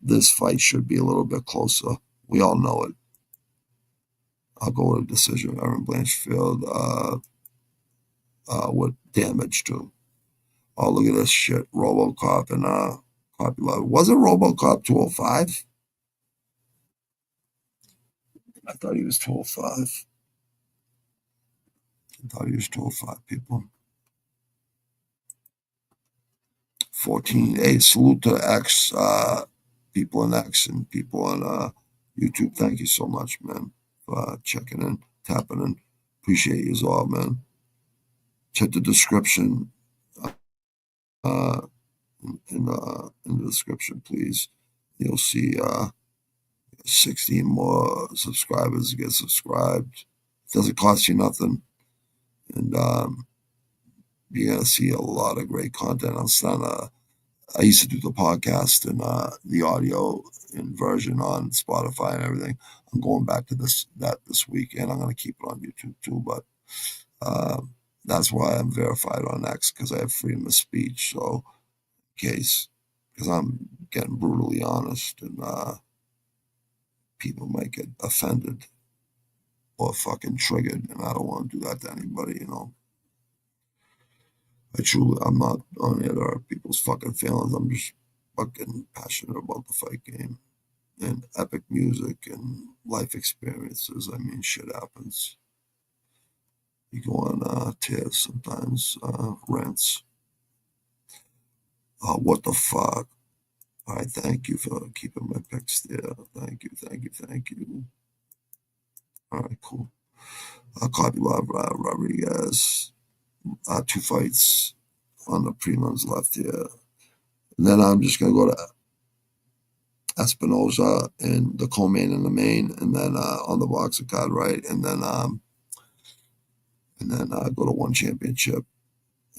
[SPEAKER 3] This fight should be a little bit closer. We all know it. I'll go with a decision. Aaron Blanchfield with damage too. Oh, look at this shit. RoboCop and Copy. Wasn't RoboCop 205? I thought he was 205. I thought he was 205, people. 14. Hey, salute to X, people in X and people on YouTube. Thank you so much, man, for checking in, tapping in. Appreciate you all, man. Check the description in the description, please. You'll see 16 more subscribers get subscribed. It doesn't cost you nothing. And you're going to see a lot of great content. I'm starting to I used to do the podcast and the audio and version on Spotify and everything. I'm going back to this week, and I'm going to keep it on YouTube too. But uh, that's why I'm verified on X, because I have freedom of speech. So, in case, because I'm getting brutally honest, and people might get offended or fucking triggered, and I don't want to do that to anybody. I'm not on here to hurt people's fucking feelings. I'm just fucking passionate about the fight game and epic music and life experiences. I mean, shit happens. You go on tears sometimes, rants. What the fuck? All right, thank you for keeping my pics there. Thank you, thank you, thank you. All right, cool. Khabib Rodriguez, 2 fights on the prelims left here. And then I'm just gonna go to Espinoza and the co-main and the main, and then on the boxer card, right, and then go to one championship,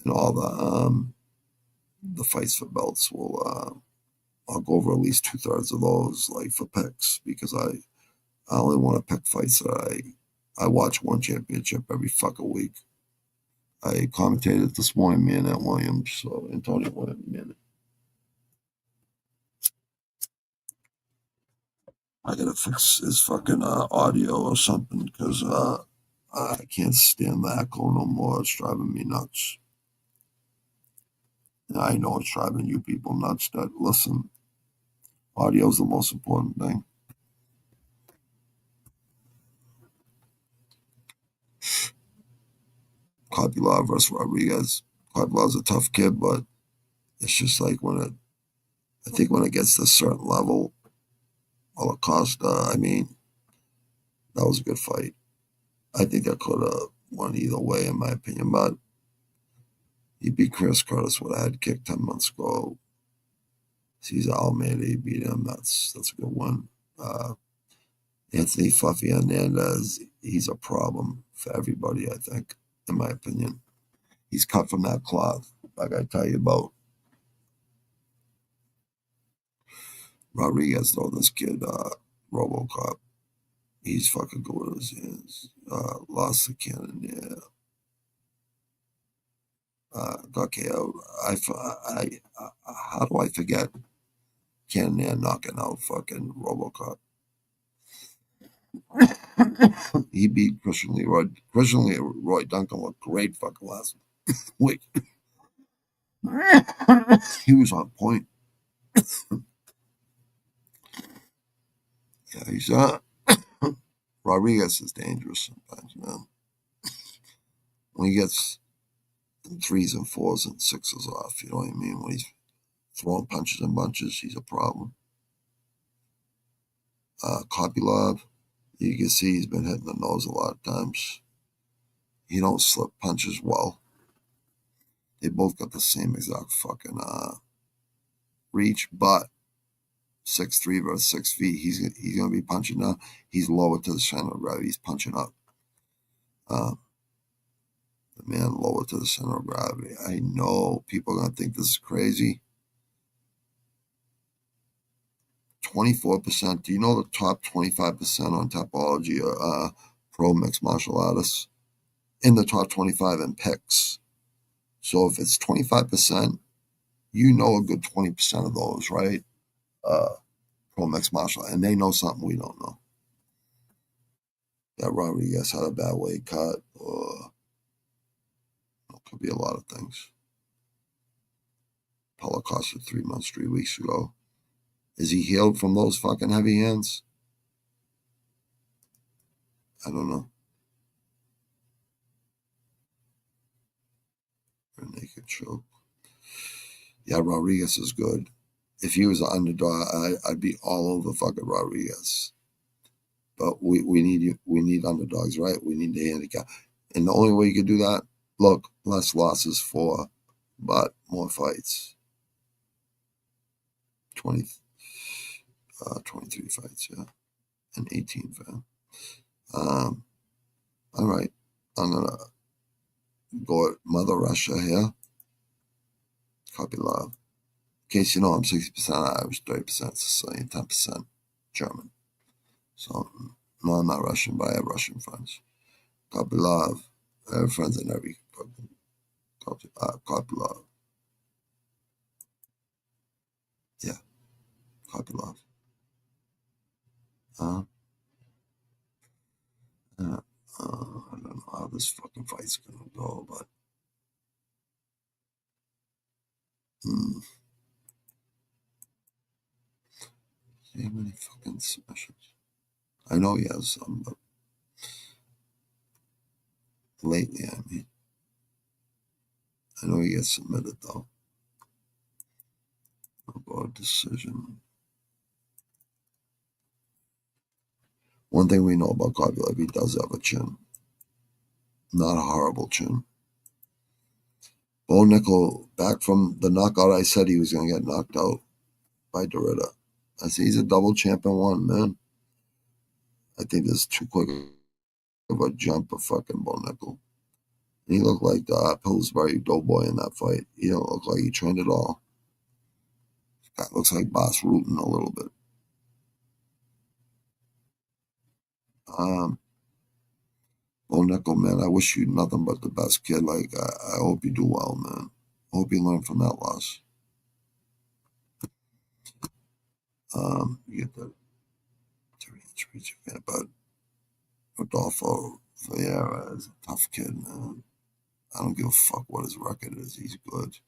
[SPEAKER 3] and all the fights for belts will I'll go over at least 2/3 of those, like for picks, because I only want to pick fights that I watch one championship every fucking week. I commentated this morning, me and Williams, so Antonio Williams, man. I gotta fix his fucking audio or something, because I can't stand the echo no more. It's driving me nuts. And I know it's driving you people nuts that listen. Audio is the most important thing. Khabib versus Rodriguez. Khabilov's a tough kid, but it's just like I think when it gets to a certain level, Acosta, I mean, that was a good fight. I think that could have won either way, in my opinion, but he beat Chris Curtis with a head kick 10 months ago. Cesar Almeida, he beat him. That's a good one. Anthony Fluffy Hernandez, he's a problem for everybody, I think, in my opinion. He's cut from that cloth, like I tell you about. Rodriguez, though, this kid, Robocop, he's fucking good with his hands. Lost the cannon, yeah. Got KO. How do I forget Cannonier knocking out fucking Robocop? He beat Christian Leroy. Christian Leroy Duncan looked great fucking last week. He was on point. Yeah, he's Rodriguez is dangerous sometimes, man. When he gets 3s and 4s and 6s off, you know what I mean? When he's throwing punches and bunches, he's a problem. Kopylov, you can see he's been hitting the nose a lot of times. He don't slip punches well. They both got the same exact fucking reach, but 6'3" versus 6 feet, he's gonna be punching down. He's lower to the center of gravity. He's punching up. The man lower to the center of gravity. I know people are gonna think this is crazy. 24%. Do you know the top 25% on Tapology are pro mixed martial artists? In the top 25 in picks. So if it's 25%, you know a good 20% of those, right? Pro mixed martial, and they know something we don't know. That Rodriguez had a bad weight cut, or it could be a lot of things. Paulo Costa 3 months, 3 weeks ago. Is he healed from those fucking heavy hands? I don't know. A naked choke. Yeah, Rodriguez is good. If he was an underdog, I'd be all over fucking Rodriguez. But we need underdogs, right? We need the handicap. And the only way you can do that, look, less losses for, but more fights. 23 fights, yeah. And 18 for him. All right. I'm going to go at Mother Russia here. Copy love. In case you know, I'm 60% Irish, 30% Sicilian, 10% German. So, no, I'm not Russian, but I have Russian friends. Kopylov. I have friends in every fucking Kopylov. Yeah, Kopylov. I don't know how this fucking fight's gonna go, but see how many fucking submissions. I know he has some, but lately, I mean, I know he gets submitted though. About decision. One thing we know about Kopylov, he does have a chin. Not a horrible chin. Bo Nickel, back from the knockout, I said he was going to get knocked out by Dorita. I said he's a double champ in one, man. I think this is too quick of a jump of fucking Bo Nickel. He looked like the Pillsbury Doughboy in that fight. He don't look like he trained at all. That looks like Boss Rutan a little bit. Bo Nickel, man, I wish you nothing but the best, kid. Like, I hope you do well, man. I hope you learn from that loss. You get the 3-inch reach again, but Rodolfo Vieira is a tough kid, man. I don't give a fuck what his record is. He's good.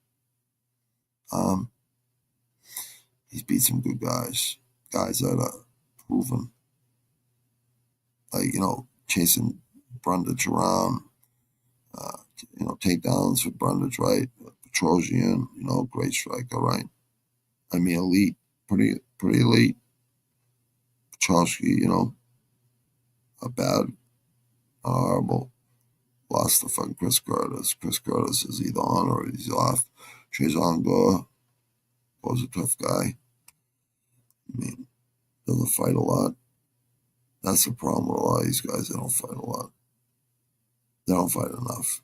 [SPEAKER 3] He's beat some good guys that are proven. Like, chasing Brundage around, takedowns for Brundage, right? Petrosian, great striker, right? I mean, elite, pretty elite. Petrosky, a bad, horrible. Lost to fucking Chris Curtis. Chris Curtis is either on or he's off. Trezon Gore was a tough guy. I mean, doesn't fight a lot. That's the problem with a lot of these guys. They don't fight a lot. They don't fight enough.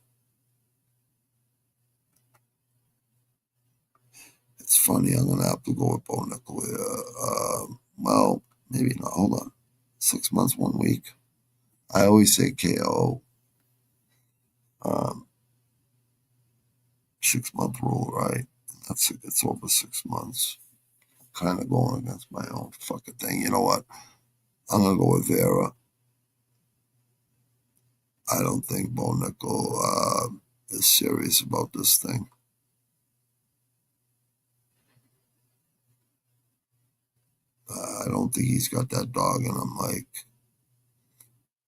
[SPEAKER 3] It's funny. I'm going to have to go with Bo Nickel here. Well, maybe not. Hold on. 6 months, 1 week. I always say KO. 6-month rule, right? It's over 6 months. Kind of going against my own fucking thing. You know what? I'm going to go with Vera. I don't think Bo Nickel is serious about this thing. I don't think he's got that dog in him. Like,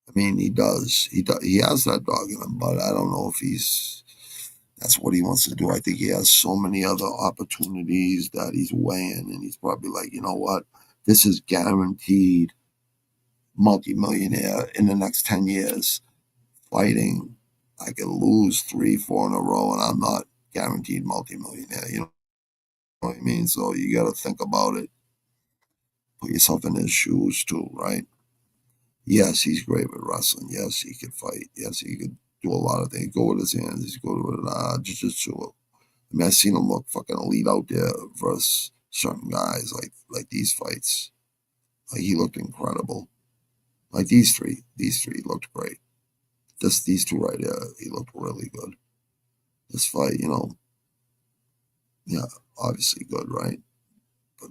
[SPEAKER 3] I mean, he does. He has that dog in him, but I don't know if that's what he wants to do. I think he has so many other opportunities that he's weighing, and he's probably like, you know what? This is guaranteed multimillionaire in the next 10 years. Fighting, I could lose 3, 4 in a row, and I'm not guaranteed multimillionaire. You know what I mean? So you got to think about it. Put yourself in his shoes too, right? Yes, he's great with wrestling. Yes, he could fight. Yes, he could do a lot of things. Go with his hands. He's good with jiu-jitsu. I mean, I've seen him look fucking elite out there versus certain guys like these fights. Like, he looked incredible. Like these three looked great. These two right here, he looked really good. This fight, yeah, obviously good, right? But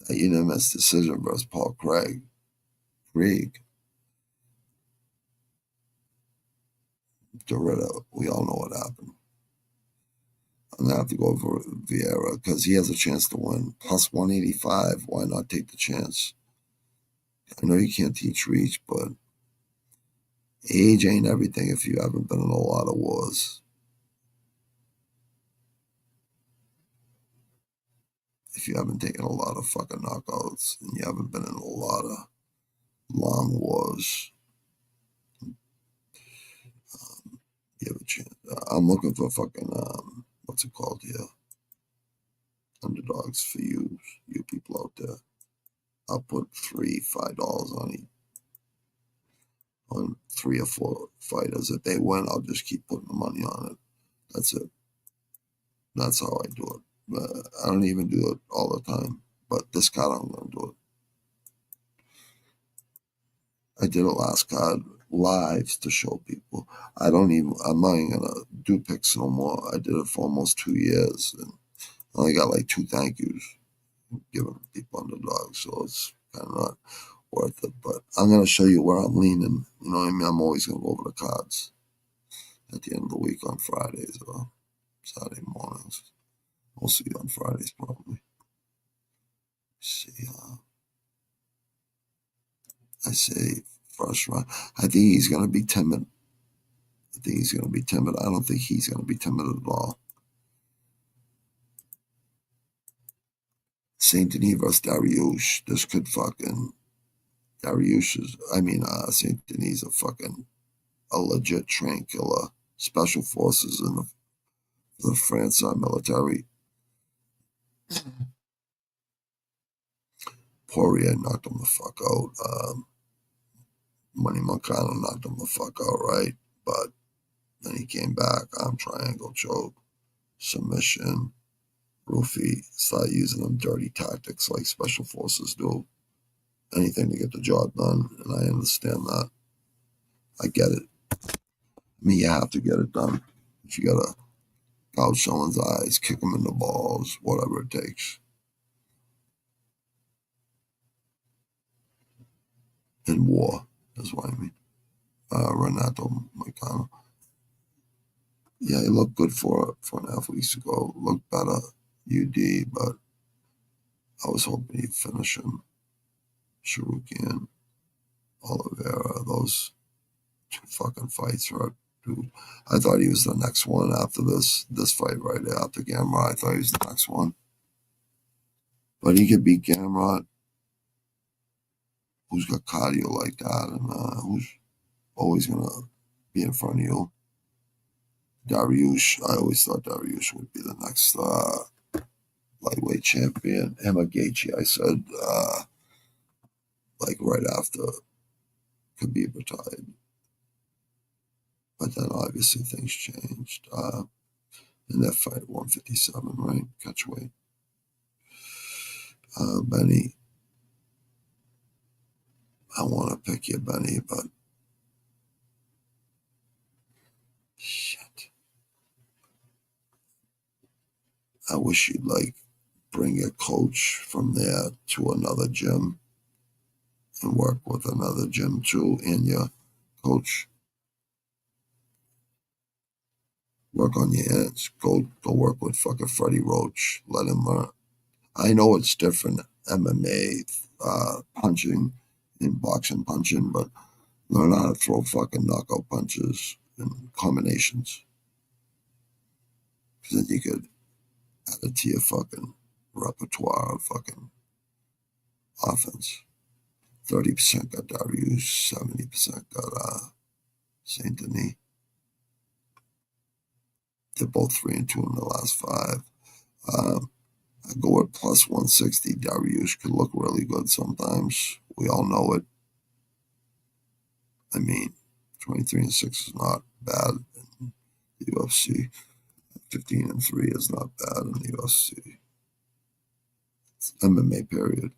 [SPEAKER 3] that unanimous decision versus Paul Craig, Dorita, we all know what happened. I'm going to have to go for Vieira because he has a chance to win. Plus 185, why not take the chance? I know you can't teach reach, but age ain't everything if you haven't been in a lot of wars. If you haven't taken a lot of fucking knockouts and you haven't been in a lot of long wars, you have a chance. I'm looking for fucking, what's it called here? Underdogs for you people out there. I'll put $5 on 3 or 4 fighters. If they win, I'll just keep putting the money on it. That's it. That's how I do it. I don't even do it all the time. But this card, I'm going to do it. I did a last card live to show people. I'm not even going to do picks no more. I did it for almost 2 years. And I only got like 2 thank yous given people underdogs. So it's kind of not worth it. But I'm going to show you where I'm leaning. You know what I mean? I'm always going to go over the cards at the end of the week on Fridays or Saturday mornings. We'll see you on Fridays probably. See, I say first round. I think he's going to be timid. I don't think he's going to be timid at all. Saint Denis versus Dariush. This could fucking Saint Denis a legit train killer. Special forces in the France military. Poirier knocked him the fuck out. Money Moncano knocked him the fuck out, right? But then he came back, arm triangle choke, submission. Rufy started using them dirty tactics like special forces do. Anything to get the job done, and I understand that. I get it. I mean, you have to get it done. If you gotta gouge someone's eyes, kick them in the balls, whatever it takes. In war, that's what I mean. Renato Moicano. Yeah, he looked good for 4.5 weeks ago. Looked better, UD, but I was hoping he'd finish him. Sharukian, Oliveira, those 2 fucking fights hurt, dude. I thought he was the next one after this fight right after Gamrot. I thought he was the next one. But he could beat Gamrot, who's got cardio like that, and who's always going to be in front of you. Dariush, I always thought Dariush would be the next lightweight champion. Emma Gaethje, I said, like right after Khabib retired. But then obviously things changed. In that fight, 157, right? Catch weight. Benny, I want to pick you, Benny, but shit. I wish you'd like bring a coach from there to another gym and work with another gym too, and your coach. Work on your hands. Go work with fucking Freddie Roach. Let him learn. I know it's different MMA punching and boxing punching, but learn how to throw fucking knockout punches and combinations. Because then you could add it to your fucking repertoire of fucking offense. 30% got Darius, 70% got Saint Denis. They're both 3-2 in the last 5. I go at plus 160. Darius could look really good sometimes. We all know it. I mean, 23-6 is not bad in the UFC. 15-3 is not bad in the UFC. It's MMA period.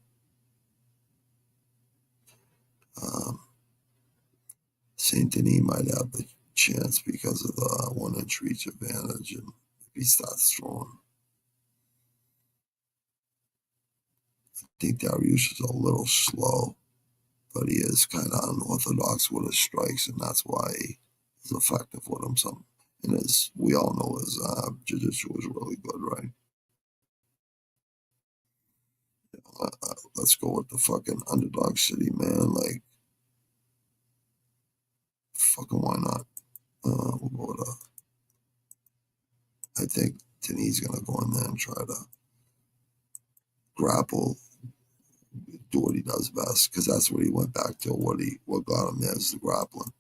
[SPEAKER 3] Saint Denis might have the chance because of the 1-inch reach advantage, and if he starts throwing, I think Darius is a little slow, but he is kind of unorthodox with his strikes, and that's why he's effective with him. And as we all know, his jiu-jitsu is really good, right? Let's go with the fucking underdog city, man. Like, fucking why not? We'll go with I think Denis gonna go in there and try to grapple, do what he does best, because that's what he went back to. What got him there is the grappling.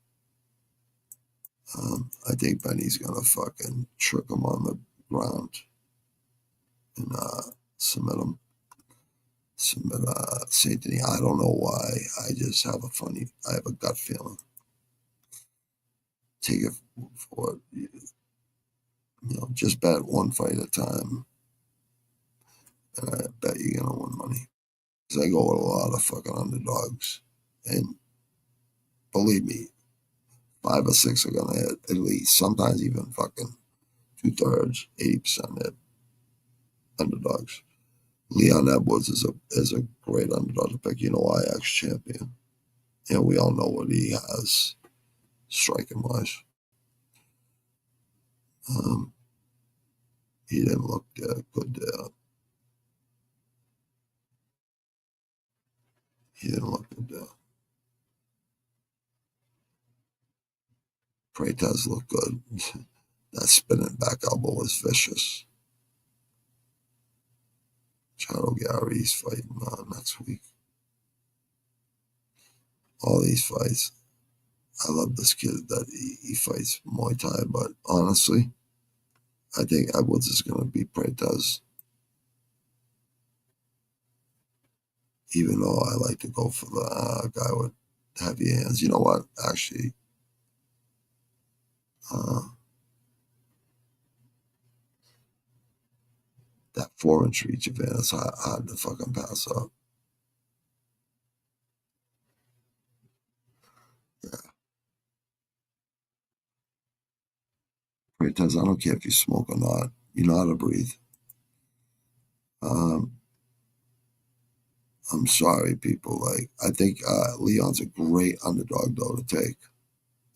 [SPEAKER 3] I think Benny's gonna fucking trick him on the ground and submit him. Submit Saint Denis. I don't know why. I just have a gut feeling. Take it for just bet one fight at a time. and I bet you're gonna win money. Because I go with a lot of fucking underdogs, and believe me, 5 or 6 are gonna hit at least. Sometimes even fucking 2/3, 80% hit underdogs. Leon Edwards is a great underdog to pick. You know why? Ex-champion. And we all know what he has striking wise. He didn't look good there. He didn't look good there. Freitas looked good. That spinning back elbow was vicious. Chado Gary's fighting next week. All these fights. I love this kid that he fights Muay Thai, but honestly, I think Edwards is going to beat Freitas. Even though I like to go for the guy with heavy hands. You know what? Actually, that 4-inch reach advantage is hard to fucking pass up. Yeah. Freitas, I don't care if you smoke or not. You know how to breathe. I'm sorry, people. Like, I think Leon's a great underdog, though, to take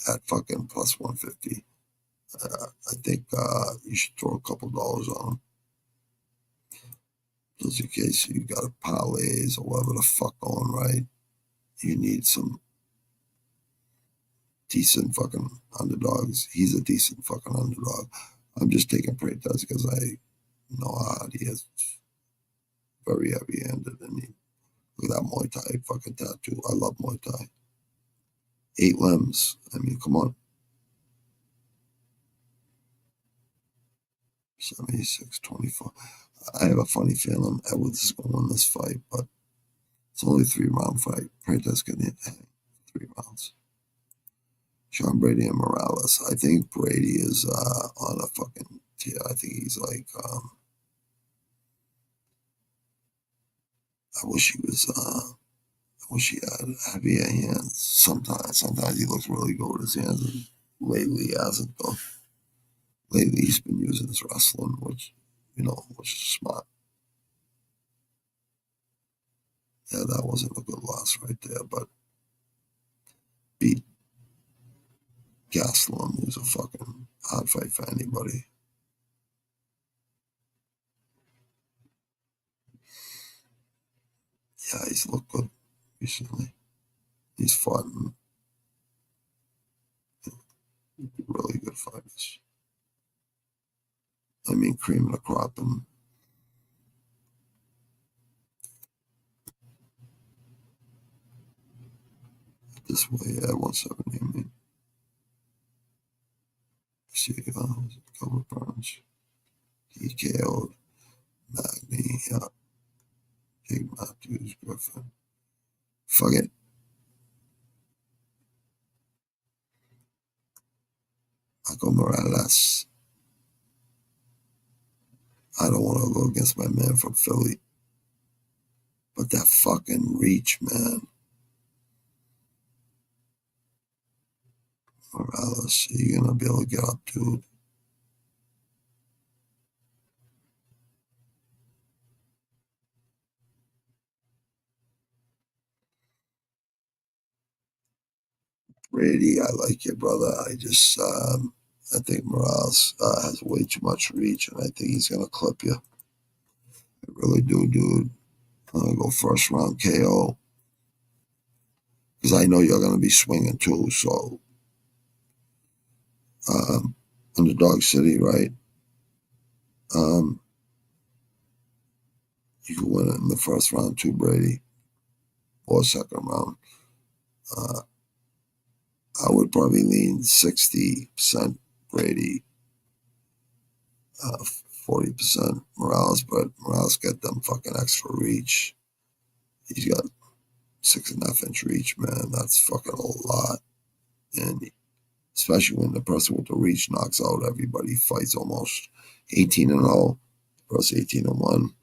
[SPEAKER 3] at fucking plus 150. I think you should throw a couple dollars on him. Just in case you got a parlays or whatever the fuck going, right? You need some decent fucking underdogs. He's a decent fucking underdog. I'm just taking Freitas because I know how he is. Very heavy-handed. And look at that Muay Thai fucking tattoo. I love Muay Thai. 8 limbs. I mean, come on. 76-24. I have a funny feeling Edwards is going to win this fight, but it's only a 3-round fight. Freitas can hit 3 rounds. Sean Brady and Morales. I think Brady is on a fucking tier. I think he's like, I wish he was, I wish he had heavier hands. Sometimes he looks really good with his hands, and lately he hasn't, though. Lately he's been using his wrestling, which is smart. Yeah, that wasn't a good loss right there, but beat Gastelum, who's a fucking hard fight for anybody. Yeah, he's looked good recently. He's fought really good fighters. I mean, cream of the crop, and this way at 170. I mean, see, Gilbert Burns, he KO'd Magny, Jake Matthews, Griffin. Fuck it. Marco Morales. I don't want to go against my man from Philly. But that fucking reach, man. Morales, are you going to be able to get up, dude? Brady, I like you, brother. I think Morales has way too much reach, and I think he's going to clip you. I really do, dude. I'm going to go first round KO. Because I know you're going to be swinging too, so Underdog City, right? You can win it in the first round too, Brady, or second round. I would probably lean 60% Brady, 40% Morales, but Morales got them fucking extra reach. He's got 6.5-inch reach, man. That's fucking a lot. And especially when the person with the reach knocks out everybody, fights almost 18-0 versus 18-1.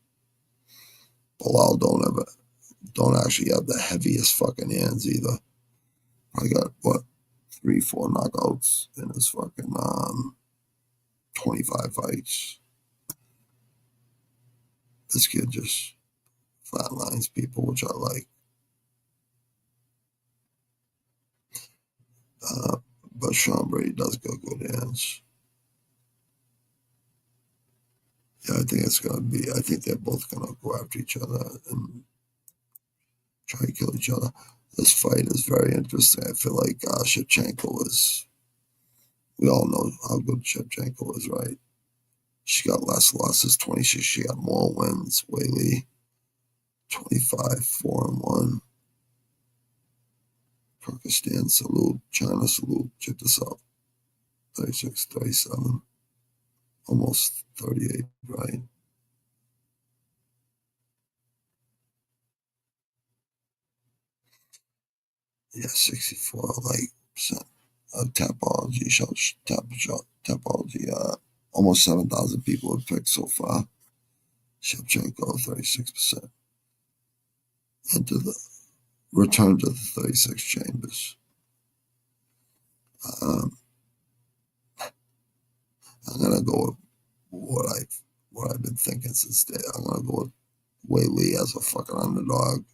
[SPEAKER 3] Bilal don't actually have the heaviest fucking hands either. I got what 3-4 knockouts in his fucking 25 fights. This kid just flatlines people, which I like. But Sean Brady does got good hands. Yeah, I think they're both gonna go after each other and try to kill each other. This fight is very interesting. I feel like Shevchenko we all know how good Shevchenko is, right? She got less losses, 26. She got more wins. Weili, 25, 4-1. Pakistan, salute. China, salute. Check this out. 36, 37. Almost 38, right? Yeah, 64, like, percent. Tapology, Tapology, almost 7,000 people have picked so far. Shevchenko, 36%. Into the return to the 36 chambers. I'm gonna go with what I've been thinking since day. I'm gonna go with Weili as a fucking underdog.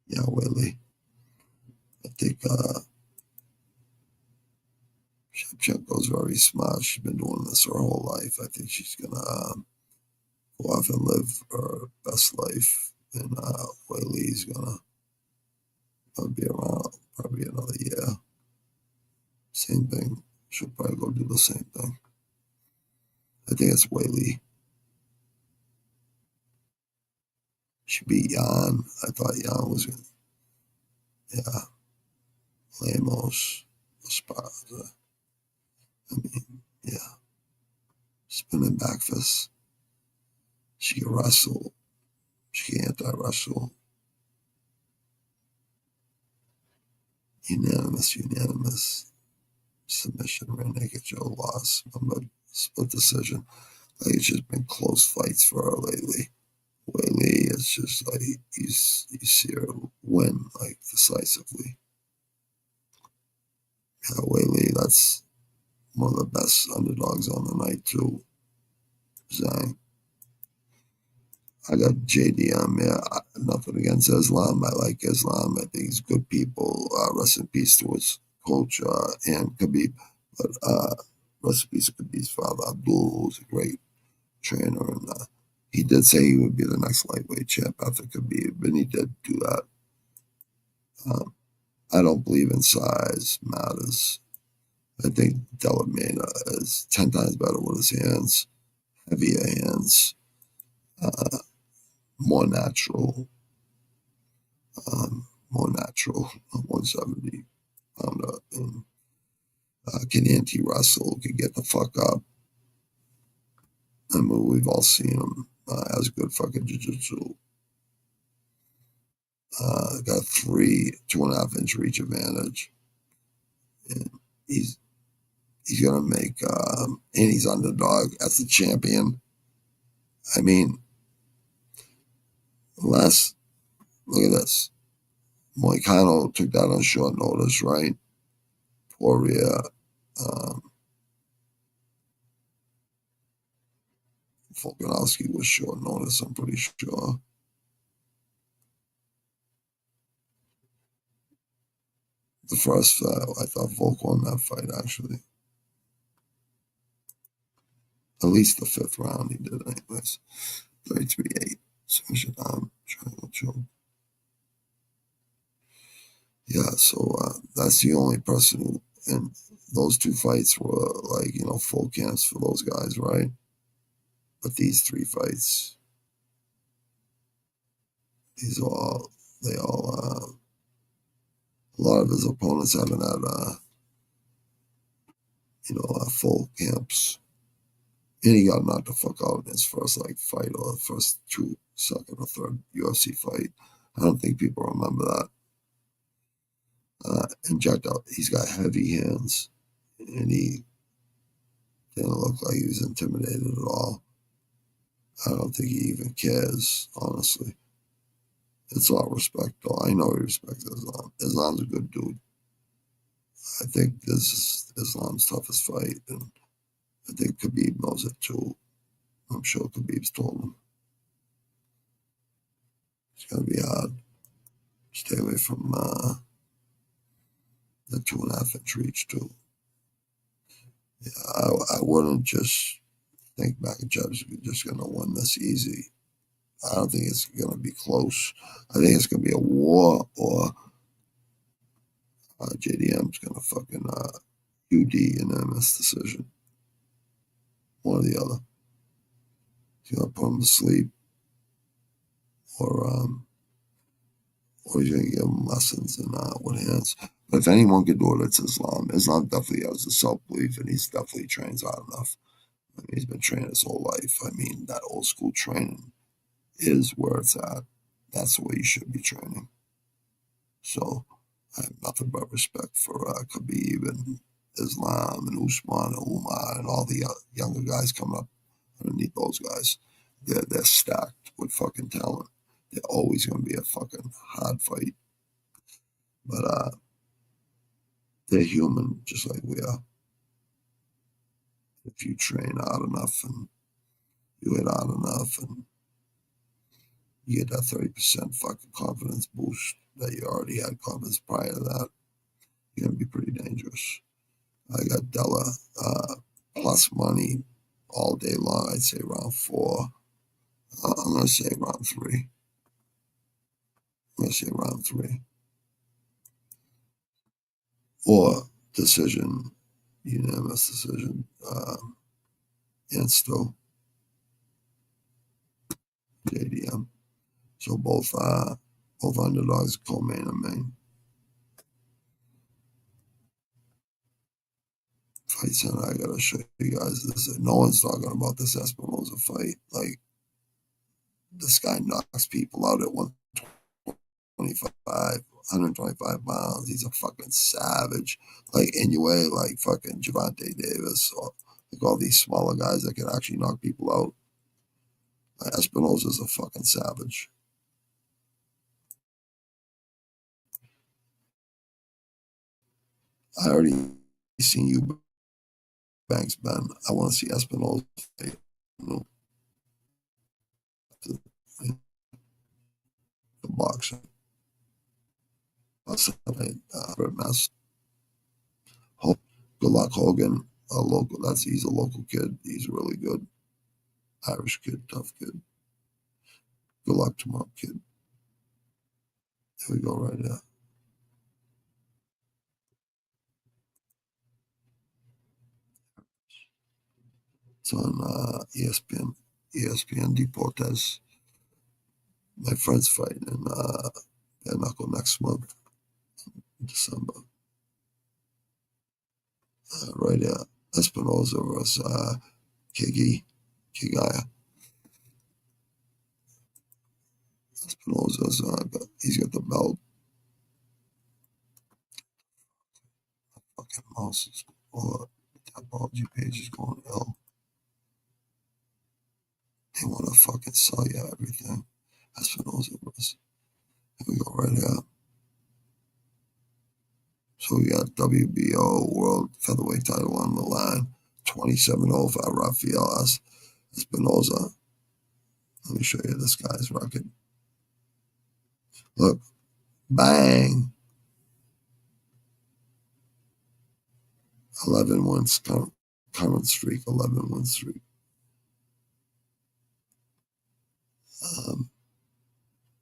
[SPEAKER 3] Yeah, Weili. I think Shevchenko's very smart. She's been doing this her whole life. I think she's gonna go off and live her best life. And Weili's gonna be around probably another year. Same thing. She'll probably go do the same thing. I think it's Weili. She beat Jan. I thought Jan was gonna. Yeah. Lemos. Esparza. I mean, yeah. Spinning back fist. She can wrestle. She can anti-wrestle. Unanimous. Submission, rear naked Joe loss. Split decision. Like, it's just been close fights for her lately. Weili, it's just like you see her win like decisively. Yeah, Weili, that's one of the best underdogs on the night too. Zhang. I got JDM. Yeah, nothing against Islam. I like Islam. I think he's good people. Rest in peace to his coach and Khabib. But rest in peace to Khabib's father, Abdul, who's a great trainer. And he did say he would be the next lightweight champ after Khabib, and he did do that. I don't believe in size matters. I think Delamena is 10 times better with his hands, heavier hands, more natural, 170 pounder. And can anti-wrestle, can get the fuck up. I mean, we've all seen him. Has good fucking jiu-jitsu. Got 2.5 inch reach advantage. And he's gonna make, and he's underdog as the champion. I mean, look at this. Moicano took that on short notice, right? Poirier, Volkanovski was short notice, I'm pretty sure. The first fight, I thought Volk won that fight, actually. At least the 5th round he did, anyways. 33-8. Submission arm, triangle choke. Yeah, so that's the only person who, and those 2 fights were like, full camps for those guys, right? But these 3 fights, a lot of his opponents haven't had, full camps. And he got knocked the fuck out in his first fight, or the first 2nd or 3rd UFC fight. I don't think people remember that. And checked out, he's got heavy hands, and he didn't look like he was intimidated at all. I don't think he even cares, honestly. It's all respect, though. I know he respects Islam. Islam's a good dude. I think this is Islam's toughest fight, and I think Khabib knows it too. I'm sure Khabib's told him. It's going to be hard. Stay away from the 2.5 inch reach, too. Yeah, I wouldn't just think Makachev is just going to win this easy. I don't think it's going to be close. I think it's going to be a war, or JDM's going to fucking UD in a MS decision. One or the other. He's going to put him to sleep, or he's going to give him lessons in with hands. But if anyone could do it, it's Islam. Islam definitely has the self-belief, and he's definitely trains hard enough. I mean, he's been training his whole life. I mean, that old school training is where it's at. That's the way you should be training. So I have nothing but respect for Khabib and Islam and Usman and Umar and all the younger guys coming up underneath those guys. They're stacked with fucking talent. They're always going to be a fucking hard fight. But they're human just like we are. If you train hard enough and you hit hard enough and you get that 30% fucking confidence boost that you already had confidence prior to that, you're going to be pretty dangerous. I got Della plus money all day long. I'd say round 4. I'm going to say round 3. I'm going to say round 3. Or decision, unanimous decision. And still JDM. So both underdogs co-main and main. Fight Center, I gotta show you guys this. No one's talking about this Espinoza fight. Like, this guy knocks people out at 125 pounds. He's a fucking savage. Like Inoue, like fucking Gervonta Davis, or like all these smaller guys that can actually knock people out. Espinoza's a fucking savage. I already seen you, Banks Ben. I want to see Espinoza fight. The boxing. Mess. Good luck, Hogan. He's a local kid. He's really good. Irish kid, tough kid. Good luck tomorrow, kid. Here we go, right there. It's on ESPN. ESPN Deportes. My friend's fighting in Knuckle next month, in December. Right there. Espinoza versus Khegai. Espinoza's he's got the belt. Fucking mouse is Tapology page is going ill. They want to fucking sell you everything. Espinoza versus. Here we go, right here. So we got WBO World Featherweight title on the line. 27-0 for Rafael Espinoza. Let me show you this guy's record. Look. Bang. 11 wins current streak. 11 win streak.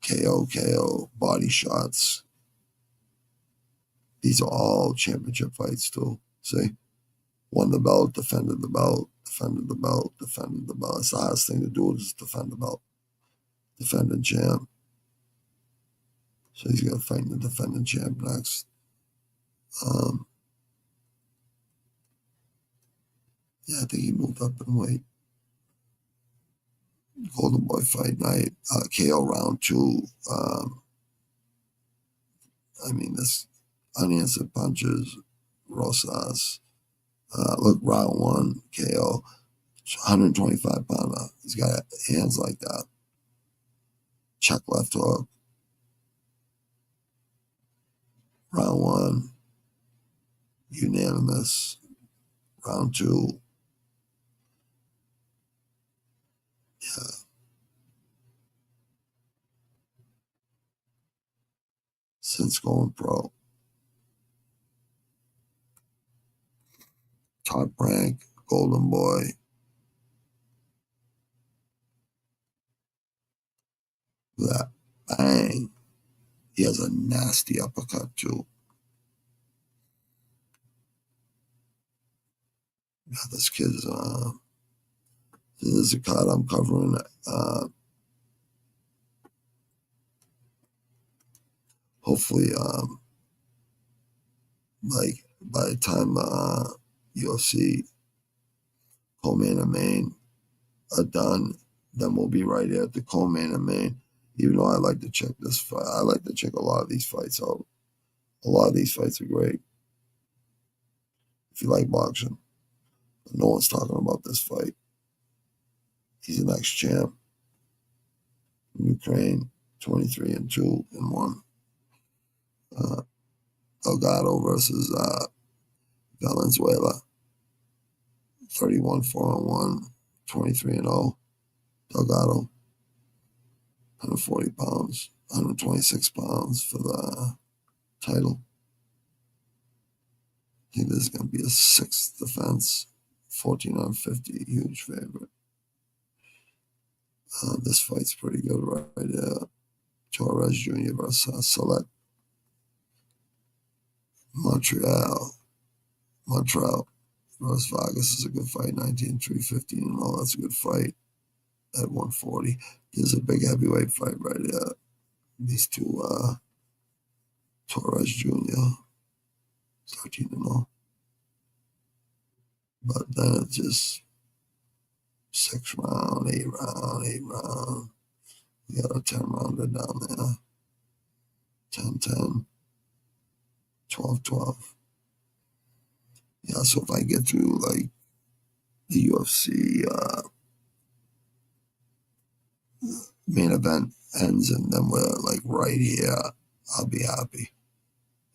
[SPEAKER 3] KO, body shots. These are all championship fights too. See? Won the belt, defended the belt, defended the belt, defended the belt. It's the hardest thing to do is defend the belt. Defending champ. So he's going to fight the defending champ next. Yeah, I think he moved up in weight. Golden Boy fight night. KO round 2. I mean, this unanswered punches. Rosas. Look, round 1, KO. 125 pounder. He's got hands like that. Check left hook. Round 1, unanimous. Round 2, yeah. Since going pro. Top rank, golden boy. That bang. He has a nasty uppercut too. Yeah, this kid's this is a card I'm covering. Hopefully, like by the time UFC co-main and main are done, then we'll be right at the co-main and main. Even though I like to check this fight, I like to check a lot of these fights out. A lot of these fights are great if you like boxing. But no one's talking about this fight. He's the next champ. Ukraine, 23-2-1. Delgado versus Valenzuela, 31-4-1, 23-0. Delgado, 140 pounds, 126 pounds for the title. I think this is going to be a 6th defense, 14-50, huge favorite. This fight's pretty good right there. Torres Jr. versus Select. Montreal versus Vargas is a good fight, 19-3-15. That's a good fight at 140. There's a big heavyweight fight right there. These two, Torres Jr., 13-0. But then it's just 6 round, 8 round. You got a 10-rounder down there. 10-10, 12-12. Yeah, so if I get through like the UFC main event ends and then we're like right here, I'll be happy.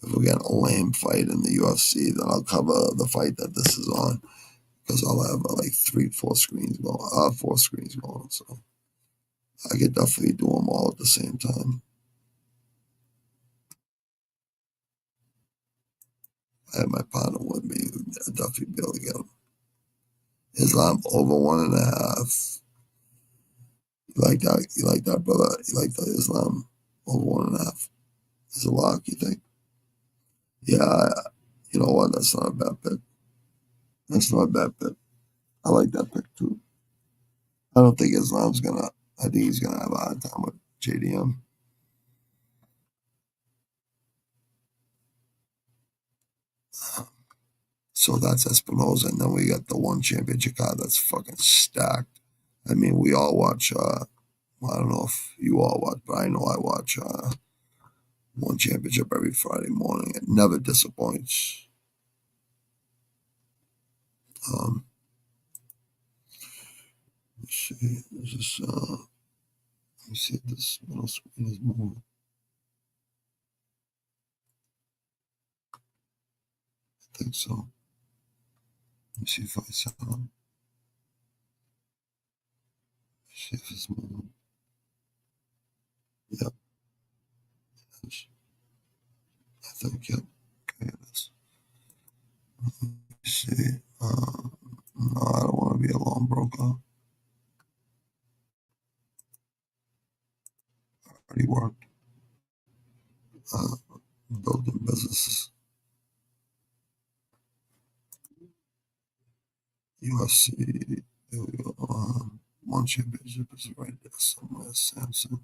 [SPEAKER 3] If we get a lame fight in the UFC, then I'll cover the fight that this is on because I'll have like 4 screens going. So I could definitely do them all at the same time. I have my partner with me. I'd definitely be able to get him. Islam over 1.5. You like that? You like that, brother? You like that Islam over 1.5? Is a lock, you think? Yeah, you know what? That's not a bad pick. That's not a bad pick. I like that pick too. I don't think Islam's gonna. I think he's gonna have a hard time with JDM. So that's Espinoza, and then we got the one championship card that's fucking stacked. I mean, we all watch. I don't know if you all watch, but I know I watch one championship every Friday morning. It never disappoints. Let's see. Is this, let me see if this middle screen is moving. I think so. Let me see if I sound. See if it's moving. Yep. I think, yep. Okay, it is. Let me see. No, I don't want to be a lone broker. Already worked. Building businesses. UFC. Here we go. One championship is right there somewhere. Samson.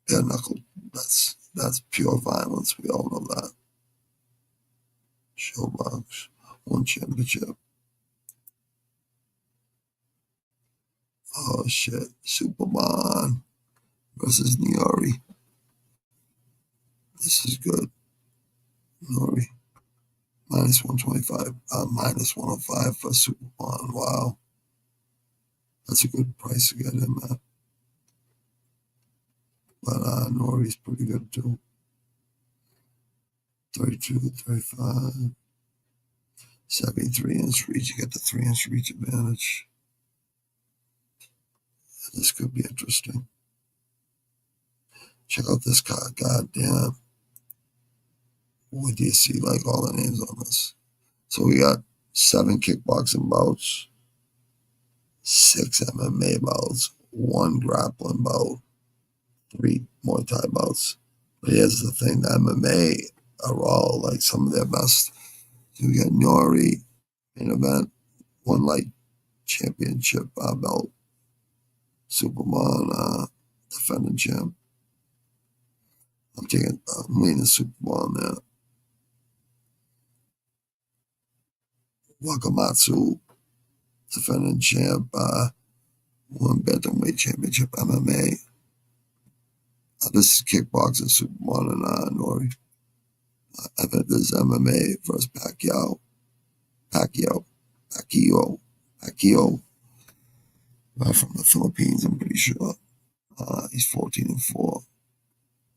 [SPEAKER 3] Bare knuckle. That's pure violence. We all know that. Showbox. One championship. Oh shit. Superman versus Niori. This is good. Niori. minus 125, minus 105 for Superman. Wow. That's a good price to get him at. But Nori's pretty good too. 32, 35, 73-inch reach. You get the 3-inch reach advantage. This could be interesting. Check out this card. Goddamn. What do you see? Like all the names on this. So we got 7 kickboxing bouts, 6 MMA bouts, 1 grappling bout, 3 Muay Thai bouts. But here's the thing: the MMA are all like some of their best. So we got Nori main event, 1 light championship belt, Superman defending champ. I'm leaning Superman there. Wakamatsu defending champ, 1 bantamweight championship MMA. This is kickboxing, Superman and Nori. I bet this is MMA versus Pacquiao. Pacquiao from the Philippines, I'm pretty sure. He's 14-4.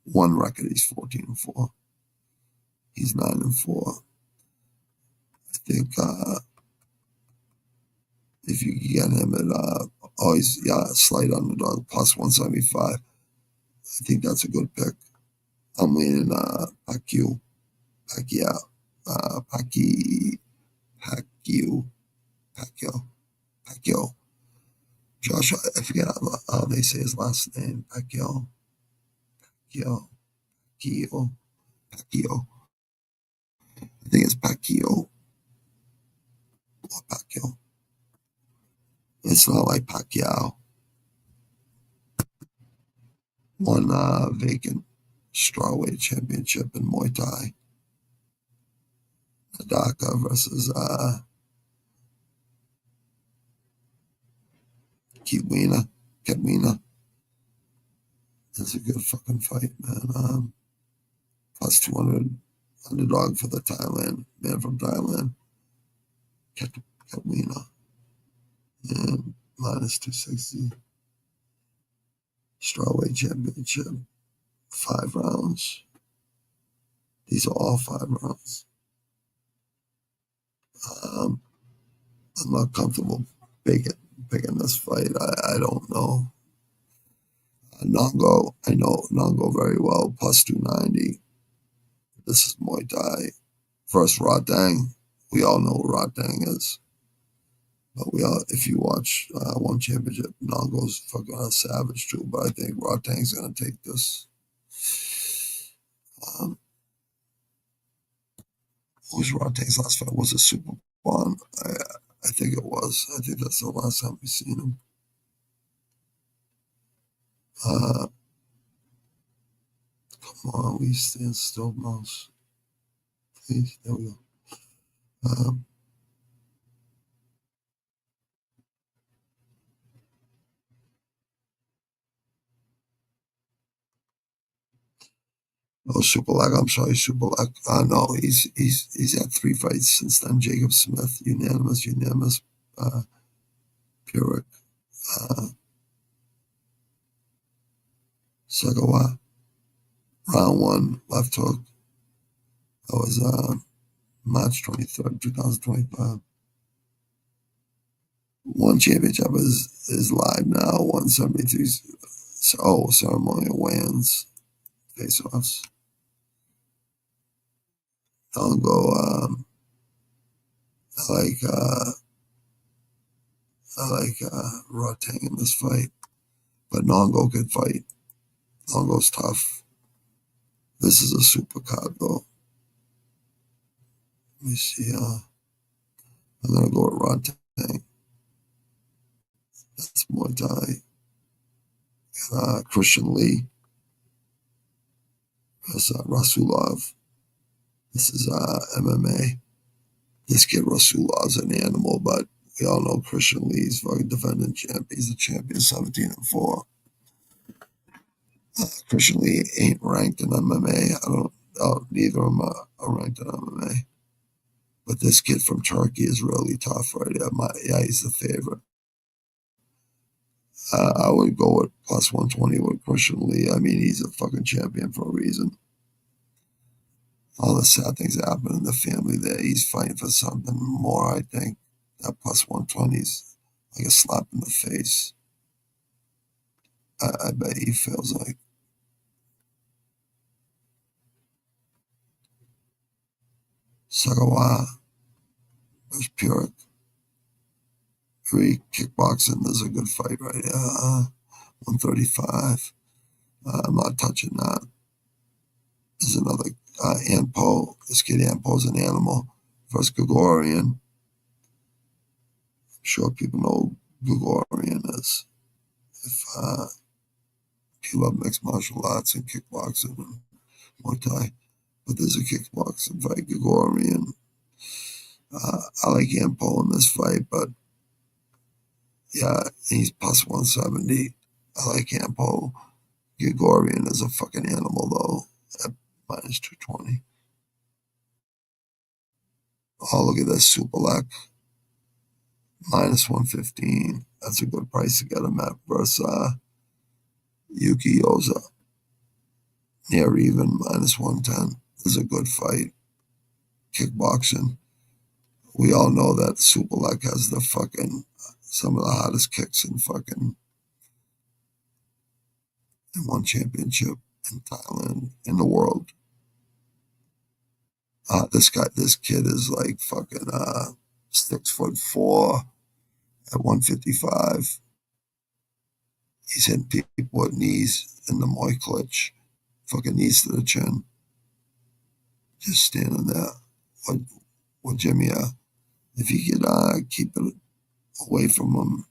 [SPEAKER 3] 1 record, he's 14-4. He's 9-4. I think if you can get him at always slight underdog plus 175. I think that's a good pick. I'm leaning Pacquiao. Josh, I forget how they say his last name. Pacquiao. I think it's Pacquiao. Or Pacquiao. It's not like Pacquiao. 1 vacant strawweight championship in Muay Thai. Nadaka versus Ketwina. That's a good fucking fight, man. Plus 200 underdog for the Thailand man from Thailand. Ketwina. And minus 260. Strawweight championship. 5 rounds. These are all 5 rounds. I'm not comfortable picking this fight. I don't know. Nongo, I know Nongo very well, plus 290. This is Muay Thai. First Rodang. We all know who Rodang is. But if you watch one championship, Nongo's fucking a savage too. But I think Rodang's going to take this. Who's Rodang's last fight? Was it Super Bond? I think it was. I think that's the last time we've seen him. Come on, we stand still, mouse. Please, there we go. Oh, Superlag, I'm sorry, Superlag. No, he's had 3 fights since then. Jacob Smith, unanimous. Pyrrhic. Segawa. Round 1, left hook. That was March 23rd, 2025. 1 championship is live now. 173. Ceremonial weigh-ins. Face-offs. Nongo, I like Rodang in this fight, but Nongo could fight. Nongo's tough. This is a super card though. Let me see. I'm gonna go with Rodang. That's Muay Thai. Christian Lee. That's Rasulov. This is MMA. This kid Rasulov's an animal, but we all know Christian Lee's fucking defending champ. He's a champion, 17-4. Christian Lee ain't ranked in MMA. Neither of them are ranked in MMA. But this kid from Turkey is really tough right here. Yeah, he's the favorite. I would go with plus 120 with Christian Lee. I mean, he's a fucking champion for a reason. All the sad things that happen in the family there. He's fighting for something more, I think. That plus 120 is like a slap in the face. I bet he feels like. Sagawa versus Puric. Kickboxing is a good fight right here. 135. I'm not touching that. There's another Anpo. This kid Anpo's an animal versus Gregorian. I'm sure people know who Gregorian is. If you love mixed martial arts and kickboxing and Muay Thai, but there's a kickboxing fight, Gregorian. I like Anpo in this fight, but yeah, he's plus 170. I like Anpo. Gregorian is a fucking animal though, at minus 220. Oh, look at this Superlek. Minus 115. That's a good price to get him at versus Yuki Yoza. Near even, minus 110. This is a good fight. Kickboxing. We all know that Superlek has the fucking, some of the hottest kicks in fucking, in one championship in Thailand, in the world. This kid is like fucking 6'4" at 155. He's hitting people with knees in the Muay clutch. Fucking knees to the chin. Just standing there with Jimmy. If he could keep it away from him,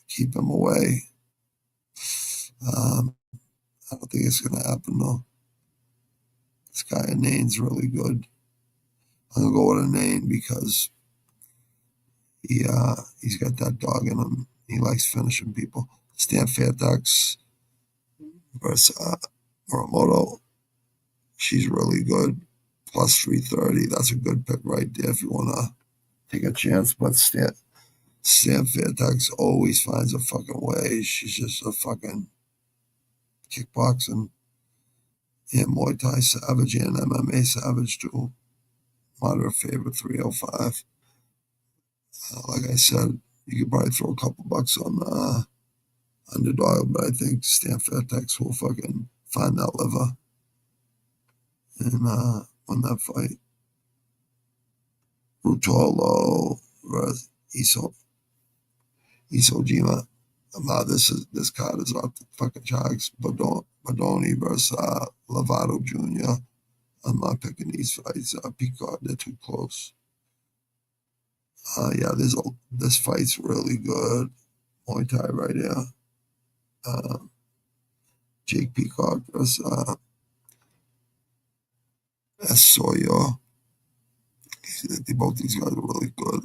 [SPEAKER 3] keep him away. I don't think it's going to happen though. This guy Nane's really good. I'm going to go with a Nane because he's got that dog in him. He likes finishing people. Stan Fairfax versus Muramoto. She's really good. Plus 330. That's a good pick right there if you want to take a chance. But Stan Fairfax always finds a fucking way. She's just a fucking kickboxing and Muay Thai savage and MMA savage too. Moderate favorite 305. Like I said, you could probably throw a couple bucks on underdog, but I think Stan Fairfax will fucking find that liver and win that fight. Rutolo versus Isojima. This card is off the fucking charts. Bodoni versus Lovato Jr. I'm not picking these fights. Peacock, they're too close. Yeah, this fight's really good. Muay Thai right here. Jake Peacock versus Soyo. Both these guys are really good.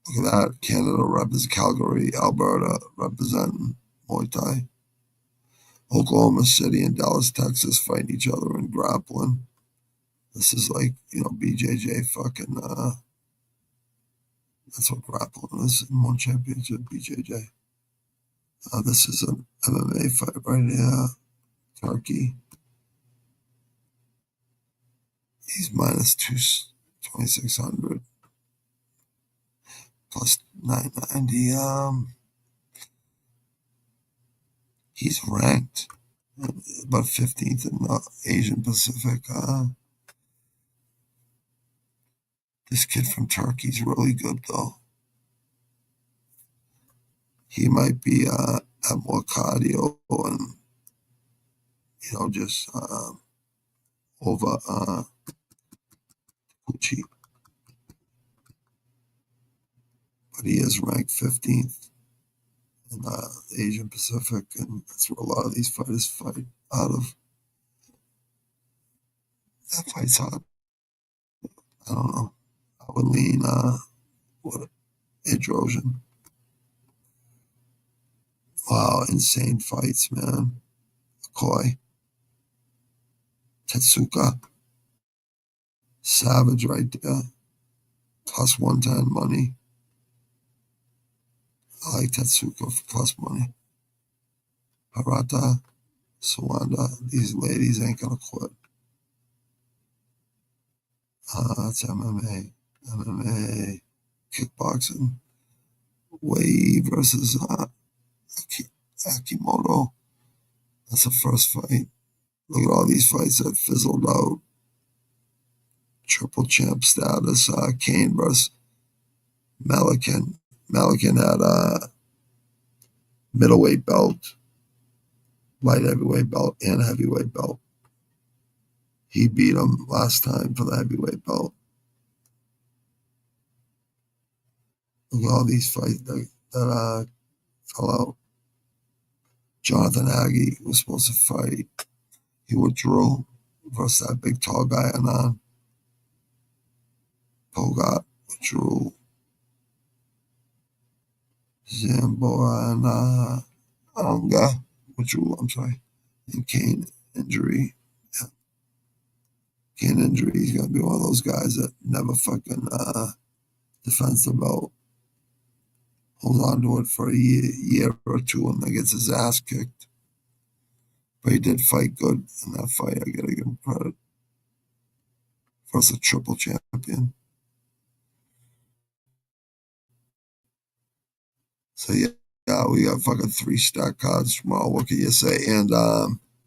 [SPEAKER 3] Look at that. Canada represents Calgary, Alberta representing Muay Thai. Oklahoma City and Dallas, Texas fighting each other in grappling. This is like, BJJ fucking, that's what grappling is in one championship, BJJ. This is an MMA fight right here. Turkey. He's minus 2,600. Plus 990. He's ranked about 15th in the Asian Pacific. This kid from Turkey's really good though. He might be at more cardio and just over Pucci. But he is ranked 15th in the Asian Pacific, and that's where a lot of these fighters fight out of. That fight's hot. I don't know. I would lean Adrosian. Wow, insane fights, man. Koi. Tetsuka. Savage right there. Plus 110 money. I like Tetsuka for plus money. Harata, Sawanda, these ladies ain't gonna quit. That's MMA. MMA. Kickboxing. Wei versus Akimoto. That's the first fight. Look at all these fights that fizzled out. Triple champ status. Kane versus Melican. Melican had a middleweight belt, light heavyweight belt, and heavyweight belt. He beat him last time for the heavyweight belt. Look at all these fights that fell out. Jonathan Aggie was supposed to fight. He withdrew versus that big tall guy Anand. Pogat withdrew. Zamboa and Anga withdrew, I'm sorry. And Kane injury. Yeah. Kane injury, he's going to be one of those guys that never fucking defends the belt. Hold on to it for a year or two and then gets his ass kicked. But he did fight good in that fight. I got to give him credit. Versus a triple champion. So yeah, we got fucking 3 stack cards tomorrow. What can you say? And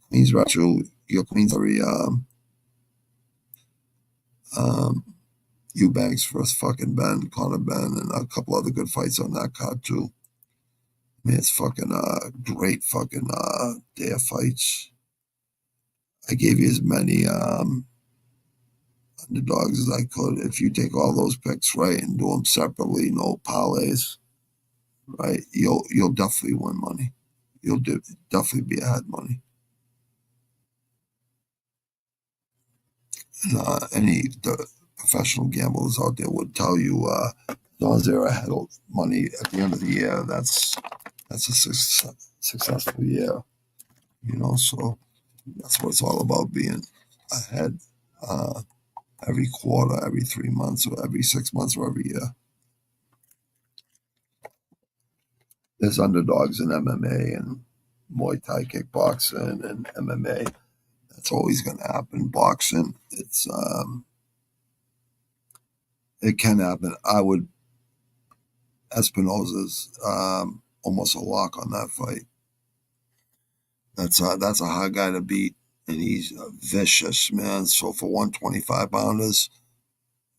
[SPEAKER 3] Queens Retro, your Queens are Eubanks versus fucking Ben, Conor Ben, and a couple other good fights on that card too. I mean, it's fucking great fucking day of fights. I gave you as many underdogs as I could. If you take all those picks right and do them separately, no parlays, right, you'll definitely win money. You'll definitely be ahead money. And any professional gamblers out there would tell you, as long as they're ahead of money at the end of the year, that's a successful year. You know, so that's what it's all about, being ahead every quarter, every 3 months, or every 6 months, or every year. There's underdogs in MMA and Muay Thai kickboxing and MMA. That's always going to happen. Boxing, it can happen. Espinoza's almost a lock on that fight. That's a hard guy to beat, and he's vicious, man. So for 125 pounders,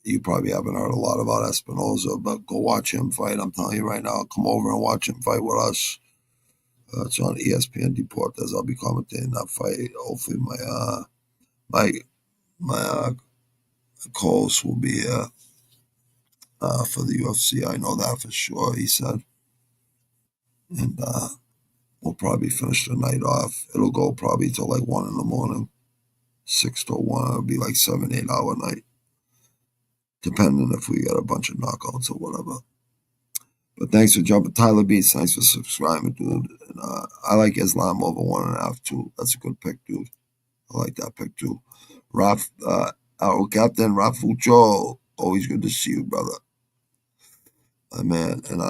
[SPEAKER 3] you probably haven't heard a lot about Espinoza, but go watch him fight. I'm telling you right now, come over and watch him fight with us. It's on ESPN Deportes. I'll be commentating that fight. Hopefully, my co-host will be for the UFC. I know that for sure. He said, and we'll probably finish the night off. It'll go probably till like 1 in the morning, 6 to 1. It'll be like 7-8 hour night, depending if we get a bunch of knockouts or whatever. But thanks for jumping. Tyler Beats, thanks for subscribing, dude. And, I like Islam over 1.5 too. That's a good pick, dude. I like that pick too. Our captain, Rafucho. Always good to see you, brother. Man. And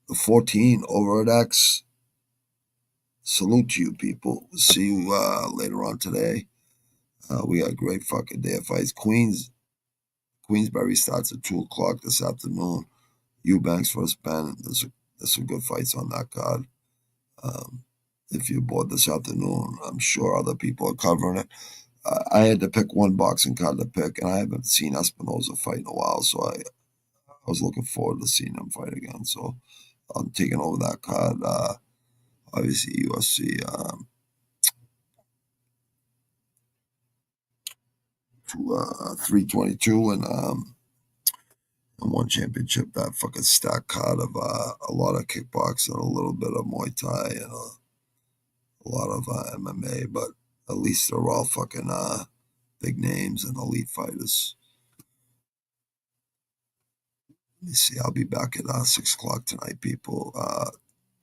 [SPEAKER 3] the 14 over at X. Salute to you, people. See you later on today. We got a great fucking day of fights. Queensberry starts at 2 o'clock this afternoon. Eubanks versus Ben. There's some good fights on that card. If you're bored this afternoon, I'm sure other people are covering it. I had to pick one boxing card to pick, and I haven't seen Espinoza fight in a while, so I was looking forward to seeing him fight again. So I'm taking over that card. Obviously, UFC 322 and one championship. That fucking stack card of a lot of kickboxing, a little bit of Muay Thai, and a lot of MMA, but at least they're all fucking big names and elite fighters. Let me see. I'll be back at 6 o'clock tonight, people.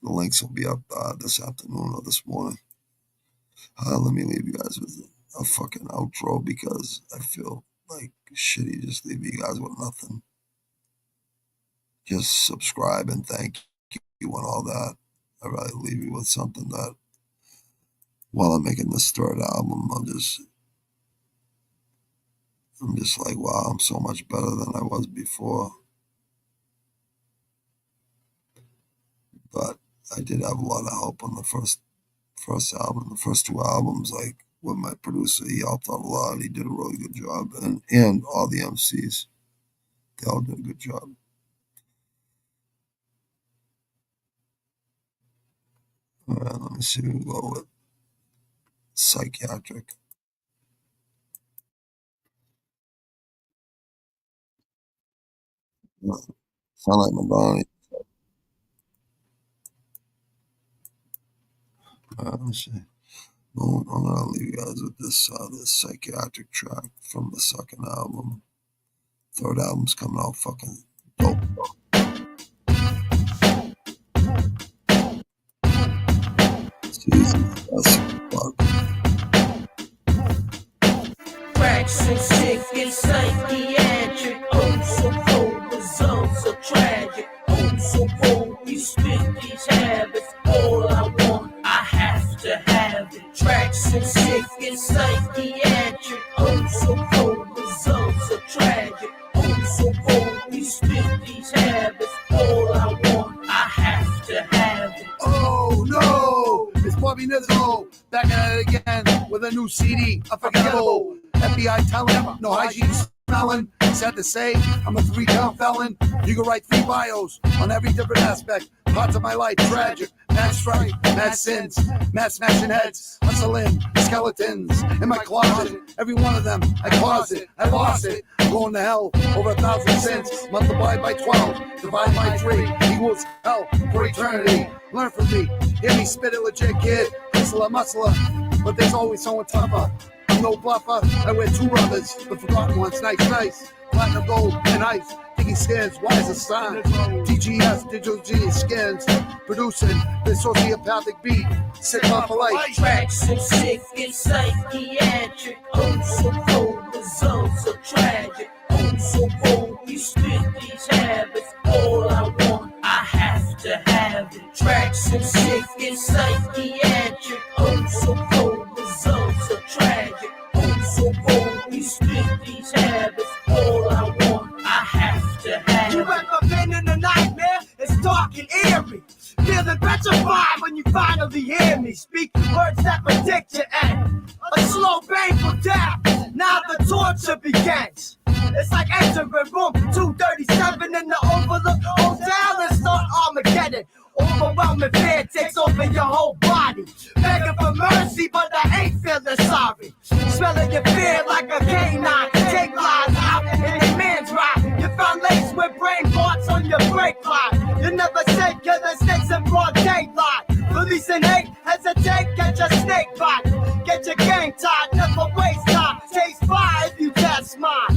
[SPEAKER 3] The links will be up this afternoon or this morning. Let me leave you guys with it. a fucking outro because I feel like shitty just leave you guys with nothing. Just subscribe and thank you and all that. I'd rather leave you with something that while I'm making this third album, I'm just like, wow, I'm so much better than I was before. But I did have a lot of help on the first album. The first two albums, like with my producer, he helped out a lot. He did a really good job. And all the MCs, they all did a good job. All right, let me see. We'll go with Psychiatric. Sound like Madonna. Let's see. Well, I'm gonna leave you guys with this Psychiatric track from the second album. Third album's coming out fucking dope.
[SPEAKER 1] Crack so sick and psychiatric. Oh, so cold, results are tragic. Oh, so cold, we spit these habits. All I want, I have to have it. Track so sick and psychiatric. Oh, so cold, results are tragic. Oh, so cold, we spit these habits. All I want, I have to have it.
[SPEAKER 2] Oh no! It's Bobby Nizzo back at it again with a new CD, Unforgettable. FBI telling him, no hygiene smelling. Sad to say, I'm a 3-count felon. You can write 3 bios on every different aspect. Parts of my life, tragic, mad strife, mad sins, mad smashing heads, hustling, skeletons in my closet. Every one of them, I caused it, I lost it. I'm going to hell over 1,000 sins. Multiplied by 12, divided by 3 equals hell for eternity. Learn from me, hear me spit it legit, kid. Muscle, but there's always someone tougher. I'm no bluffer, I wear 2 rubbers, the forgotten ones, nice. Platinum, gold, and ice. Thinking skins, wise as sign. DGS, Digital Genius skins. Producing the sociopathic beat. Sick off for life.
[SPEAKER 1] Track so sick and psychiatric. Oh, so cold, results are tragic. Oh, so cold, we spit these habits. All I want, I have to have it. Track so sick and psychiatric. Oh, so cold, results are tragic. Oh, so cold, we spit these habits. All I want, I have to have it.
[SPEAKER 4] You ever been in a nightmare? It's dark and eerie. Feeling petrified when you finally hear me speak words that predict your end. A slow, painful death. Now the torture begins. It's like entering room 237 in the Overlook Hotel and start Armageddon. Overwhelming fear takes over your whole body. Begging for mercy, but I ain't feeling sorry. Smelling your fear like a canine. Take lies out in a man's ride. You found lace with brain parts on your brake line. You never said killer snakes in broad daylight. Police and hate, hesitate, get your snake bite. Get your gang tied, never waste time. Taste fire if you test mine.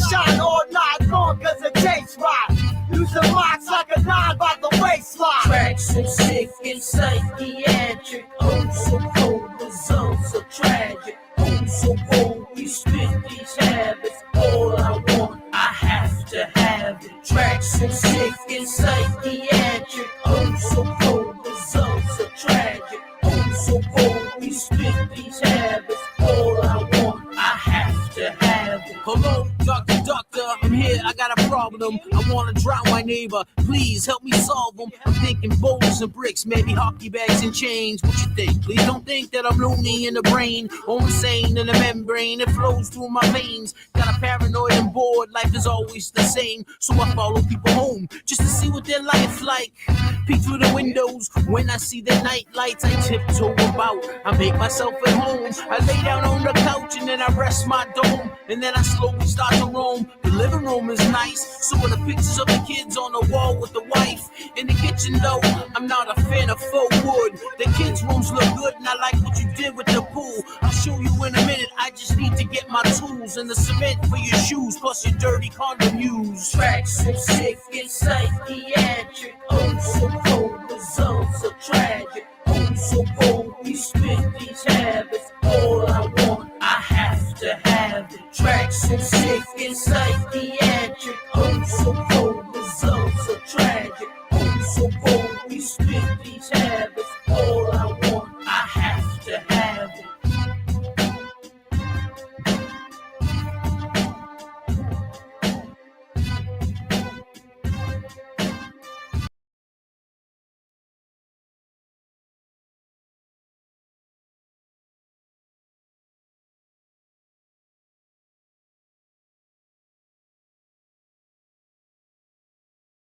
[SPEAKER 4] Shine all night long cause it tastes right. Use the rocks like a 9 by the waistline.
[SPEAKER 1] Track so sick and psychiatric. Oh, so cold, results are tragic. Oh, so cold, we spit these habits. All I want, I have to have it. Track so sick and psychiatric. Oh, so cold, results are tragic. Oh, so cold, we spit these habits. All I want, I have to have it.
[SPEAKER 5] Hello, Dr. I'm here, I got a problem. I wanna drown my neighbor, please help me solve them. I'm thinking boulders and bricks, maybe hockey bags and chains. What you think? Please don't think that I'm loony in the brain or insane in the membrane. It flows through my veins. Got a paranoid and bored, life is always the same. So I follow people home just to see what their life like. Peek through the windows when I see the night lights. I tiptoe about, I make myself at home. I lay down on the couch and then I rest my dome. And then I slowly start to roam. The living room is nice, so are the pictures of the kids on the wall with the wife. In the kitchen though, I'm not a fan of faux wood. The kids' rooms look good and I like what you did with the pool. I'll show you in a minute, I just need to get my tools and the cement for your shoes, plus your dirty condom use.
[SPEAKER 1] Track so sick and psychiatric. Oh, so cold, results are tragic. Oh, so cold, we spit these habits. All I want, I
[SPEAKER 5] these heads.